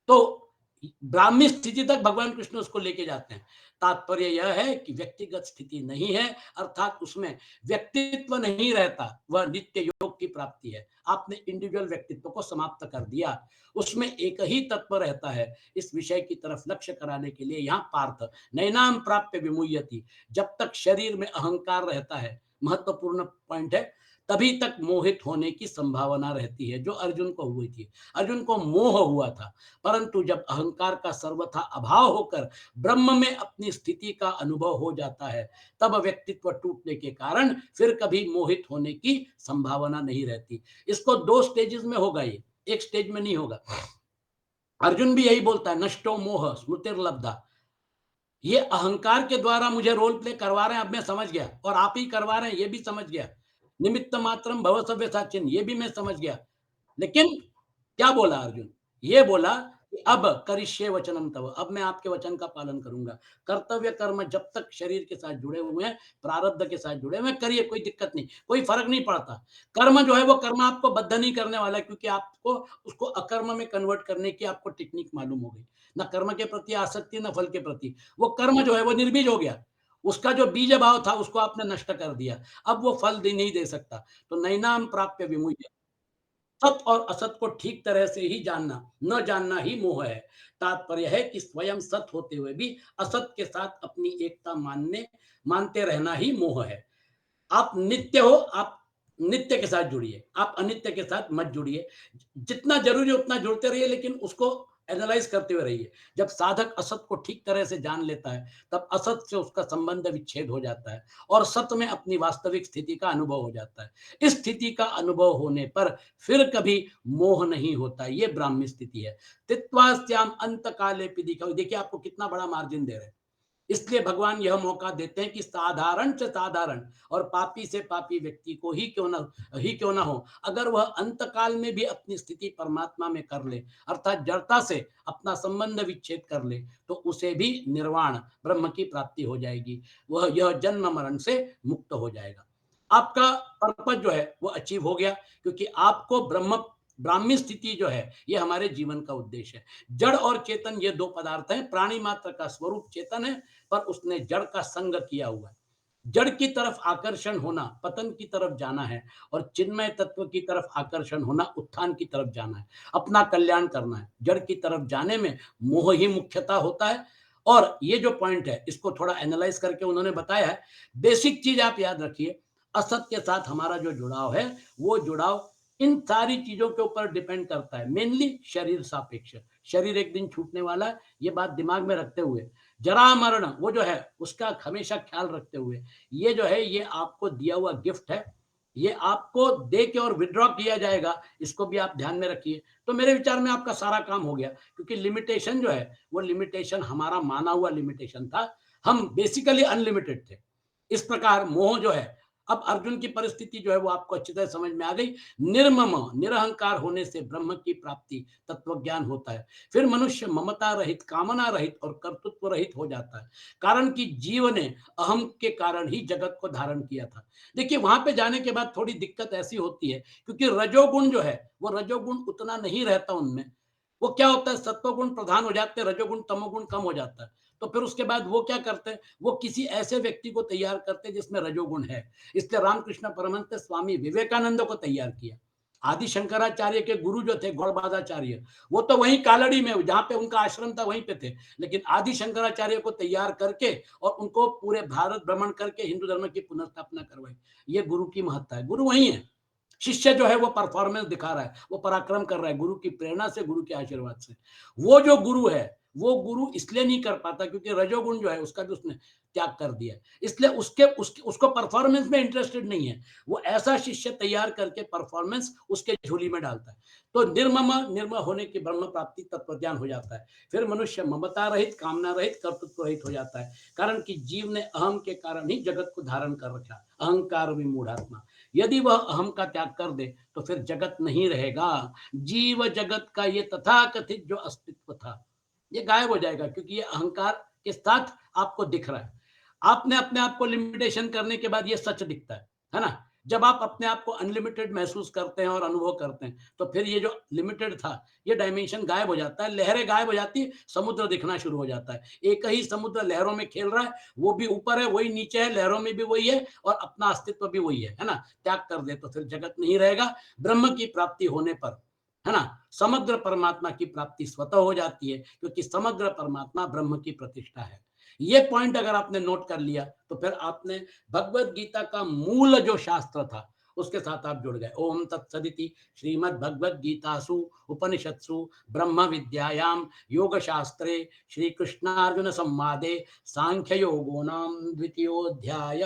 तो ब्राह्मी स्थिति तक भगवान कृष्ण उसको लेके जाते हैं। तात्पर्य यह है कि व्यक्तिगत स्थिति नहीं है, अर्थात उसमें व्यक्तित्व नहीं रहता, वह नित्य योग की प्राप्ति है। आपने इंडिविजुअल व्यक्तित्व को समाप्त कर दिया, उसमें एक ही तत्व रहता है। इस विषय की तरफ लक्ष्य कराने के लिए यहाँ पार्थ नैनाम प्राप्य विमुह्यति, जब तक शरीर में अहंकार रहता है, महत्वपूर्ण पॉइंट है, तभी तक मोहित होने की संभावना रहती है, जो अर्जुन को हुई थी। अर्जुन को मोह हुआ था, परंतु जब अहंकार का सर्वथा अभाव होकर ब्रह्म में अपनी स्थिति का अनुभव हो जाता है, तब व्यक्तित्व टूटने के कारण फिर कभी मोहित होने की संभावना नहीं रहती। इसको 2 स्टेजेस में होगा, ये एक स्टेज में नहीं होगा। अर्जुन भी यही बोलता है, नष्टो मोह स्मृतिर्लब्धा। ये अहंकार के द्वारा मुझे रोल प्ले करवा रहे हैं, अब मैं समझ गया, और आप ही करवा रहे हैं, ये भी समझ गया। निमित्त मात्रम भव सव्यसाचिन, ये भी मैं समझ गया। लेकिन क्या बोला अर्जुन? ये बोला कि अब करिष्ये वचनम तव, अब मैं आपके वचन का पालन करूंगा। कर्तव्य कर्म जब तक शरीर के साथ जुड़े हुए हैं, प्रारब्ध के साथ जुड़े हुए हैं, करिए, कोई दिक्कत नहीं, कोई फर्क नहीं पड़ता। कर्म जो है वो कर्म आपको बद्ध नहीं करने वाला है, क्योंकि आपको उसको अकर्म में कन्वर्ट करने की आपको टेक्निक मालूम हो गई। ना कर्म के प्रति आसक्ति, ना फल के प्रति। वो कर्म जो है वो निर्बीज हो गया, उसका जो बीज भाव था उसको आपने नष्ट कर दिया, अब वो फल नहीं दे सकता। तो नैनाम प्राप्य विमुह्य, सत और असत को ठीक तरह से ही जानना, न जानना ही मोह है। तात्पर्य है कि स्वयं सत होते हुए भी असत के साथ अपनी एकता मानते रहना ही मोह है। आप नित्य हो, आप नित्य के साथ जुड़िए, आप अनित्य के साथ मत जुड़िए। जितना जरूरी है उतना जुड़ते रहिए, लेकिन उसको एनालाइज करते हुए रहिए। जब साधक असत को ठीक तरह से जान लेता है, तब असत से उसका संबंध विच्छेद हो जाता है और सत्य में अपनी वास्तविक स्थिति का अनुभव हो जाता है। इस स्थिति का अनुभव होने पर फिर कभी मोह नहीं होता। ये ब्राह्मी स्थिति है। तित्वास्याम अंत काले दिखा, देखिए आपको कितना बड़ा मार्जिन दे रहे हैं। इसलिए भगवान यह मौका देते हैं कि साधारण से साधारण और पापी से पापी व्यक्ति को ही क्यों ना हो, अगर वह अंतकाल में भी अपनी स्थिति परमात्मा में कर ले, अर्थात जड़ता से अपना संबंध विच्छेद कर ले, तो उसे भी निर्वाण ब्रह्म की प्राप्ति हो जाएगी। वह यह जन्म मरण से मुक्त हो जाएगा। आपका पर्पज जो है वो अचीव हो गया, क्योंकि आपको ब्राह्मी स्थिति जो है ये हमारे जीवन का उद्देश्य है। जड़ और चेतन ये 2 पदार्थ हैं। प्राणी मात्र का स्वरूप चेतन है, पर उसने जड़ का संग किया हुआ है। जड़ की तरफ आकर्षण होना पतन की तरफ जाना है, और चिन्मय तत्व की तरफ आकर्षण होना उत्थान की तरफ जाना है, अपना कल्याण करना है। जड़ की तरफ जाने में मोह ही मुख्यता होता है। और ये जो पॉइंट है इसको थोड़ा एनालाइज करके उन्होंने बताया है। बेसिक चीज आप याद रखिए, असत के साथ हमारा जो जुड़ाव है, वो जुड़ाव इन सारी चीजों के ऊपर डिपेंड करता है। मेनली शरीर सापेक्ष, शरीर एक दिन छूटने वाला है, ये बात दिमाग में रखते हुए, जरा मरण वो जो है उसका हमेशा ख्याल रखते हुए, ये जो है ये आपको दिया हुआ गिफ्ट है, ये आपको दे के और विड्रॉ किया जाएगा, इसको भी आप ध्यान में रखिए। तो मेरे विचार में आपका सारा काम हो गया, क्योंकि लिमिटेशन जो है वो लिमिटेशन हमारा माना हुआ लिमिटेशन था। हम बेसिकली अनलिमिटेड थे। इस प्रकार मोह जो है, अब अर्जुन की परिस्थिति जो है वो आपको अच्छी तरह समझ में आ गई। निर्मम निरहंकार होने से ब्रह्म की प्राप्ति तत्व ज्ञान होता है। फिर मनुष्य ममता रहित, कामना रहित और कर्तृत्व रहित हो जाता है, कारण कि जीव ने अहम के कारण ही जगत को धारण किया था। देखिए वहां पे जाने के बाद थोड़ी दिक्कत ऐसी होती है, क्योंकि रजोगुण जो है वो रजोगुण उतना नहीं रहता उनमें। वो क्या होता है, सत्वगुण प्रधान हो जाते हैं, रजोगुण तमोगुण कम हो जाता है। तो फिर उसके बाद वो क्या करते हैं, वो किसी ऐसे व्यक्ति को तैयार करते हैं जिसमें रजोगुण है। इसलिए रामकृष्ण परमहंस ने स्वामी विवेकानंद को तैयार किया। आदि शंकराचार्य के गुरु जो थे गौड़बादाचार्य, वो तो वहीं कालड़ी में जहां पे उनका आश्रम था वहीं पे थे, लेकिन आदि शंकराचार्य को तैयार करके और उनको पूरे भारत भ्रमण करके हिंदू धर्म की पुनर्स्थापना करवाई। ये गुरु की महत्ता है। गुरु वही है, शिष्य जो है वो परफॉर्मेंस दिखा रहा है, वो पराक्रम कर रहा है गुरु की प्रेरणा से, गुरु के आशीर्वाद से। वो जो गुरु है वो गुरु इसलिए नहीं कर पाता क्योंकि रजोगुण जो है उसका भी उसने त्याग कर दिया, इसलिए उसको परफॉर्मेंस में इंटरेस्टेड नहीं है। वो ऐसा शिष्य तैयार करके परफॉर्मेंस उसके झोली में डालता है। तो निर्मम होने की ब्रह्म प्राप्ति तत्व ज्ञान हो जाता है। फिर मनुष्य ममता रहित, कामना रहित, कर्तृत्व रहित हो जाता है, कारण कि जीव ने अहम के कारण ही जगत को धारण कर रखा। अहंकार विमूढ़ात्मा, यदि वह अहम का त्याग कर दे तो फिर जगत नहीं रहेगा। जीव जगत का ये तथाकथित जो अस्तित्व था ये गायब हो जाएगा, क्योंकि ये अहंकार के साथ आपको दिख रहा है। आपने अपने आप को लिमिटेशन करने के बाद ये सच दिखता है ना? जब आप अपने आप को अनलिमिटेड महसूस करते हैं और अनुभव करते हैं, तो फिर ये जो लिमिटेड था, ये डायमेंशन गायब हो जाता है, लहरें गायब हो जाती है, समुद्र दिखना शुरू हो जाता है। एक ही समुद्र लहरों में खेल रहा है, वो भी ऊपर है, वही नीचे है, लहरों में भी वही है और अपना अस्तित्व भी वही है ना? त्याग कर दे तो फिर जगत नहीं रहेगा। ब्रह्म की प्राप्ति होने पर, है ना? समग्र परमात्मा की प्राप्ति स्वतः हो जाती है, क्योंकि समग्र परमात्मा ब्रह्म की प्रतिष्ठा है। ये पॉइंट अगर आपने नोट कर लिया, तो फिर आपने भगवत गीता का मूल जो शास्त्र था, उसके साथ आप जुड़ गए। ओम तत्सदिति श्रीमद् भगवद गीतासु उपनिषत्सु ब्रह्म विद्यायां योग शास्त्रे श्री कृष्णार्जुन संवादे सांख्य योगो नाम द्वितीयोऽध्याय।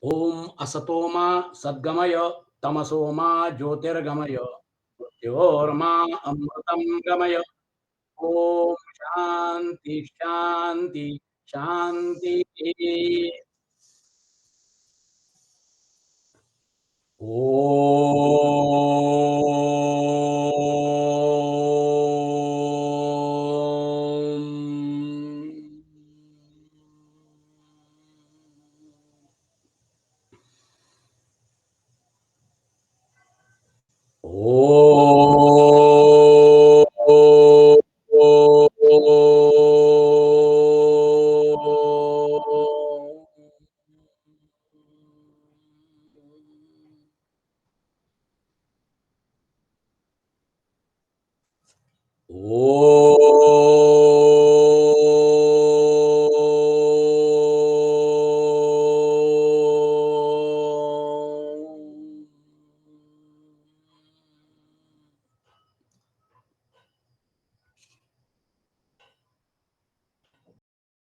ओम असतो मा सद्गमय तमसो मा ज्योतिर्गमय मृत्योर्मा अमृतं गमय। ओम शांति शांति शांति। ओम। ओ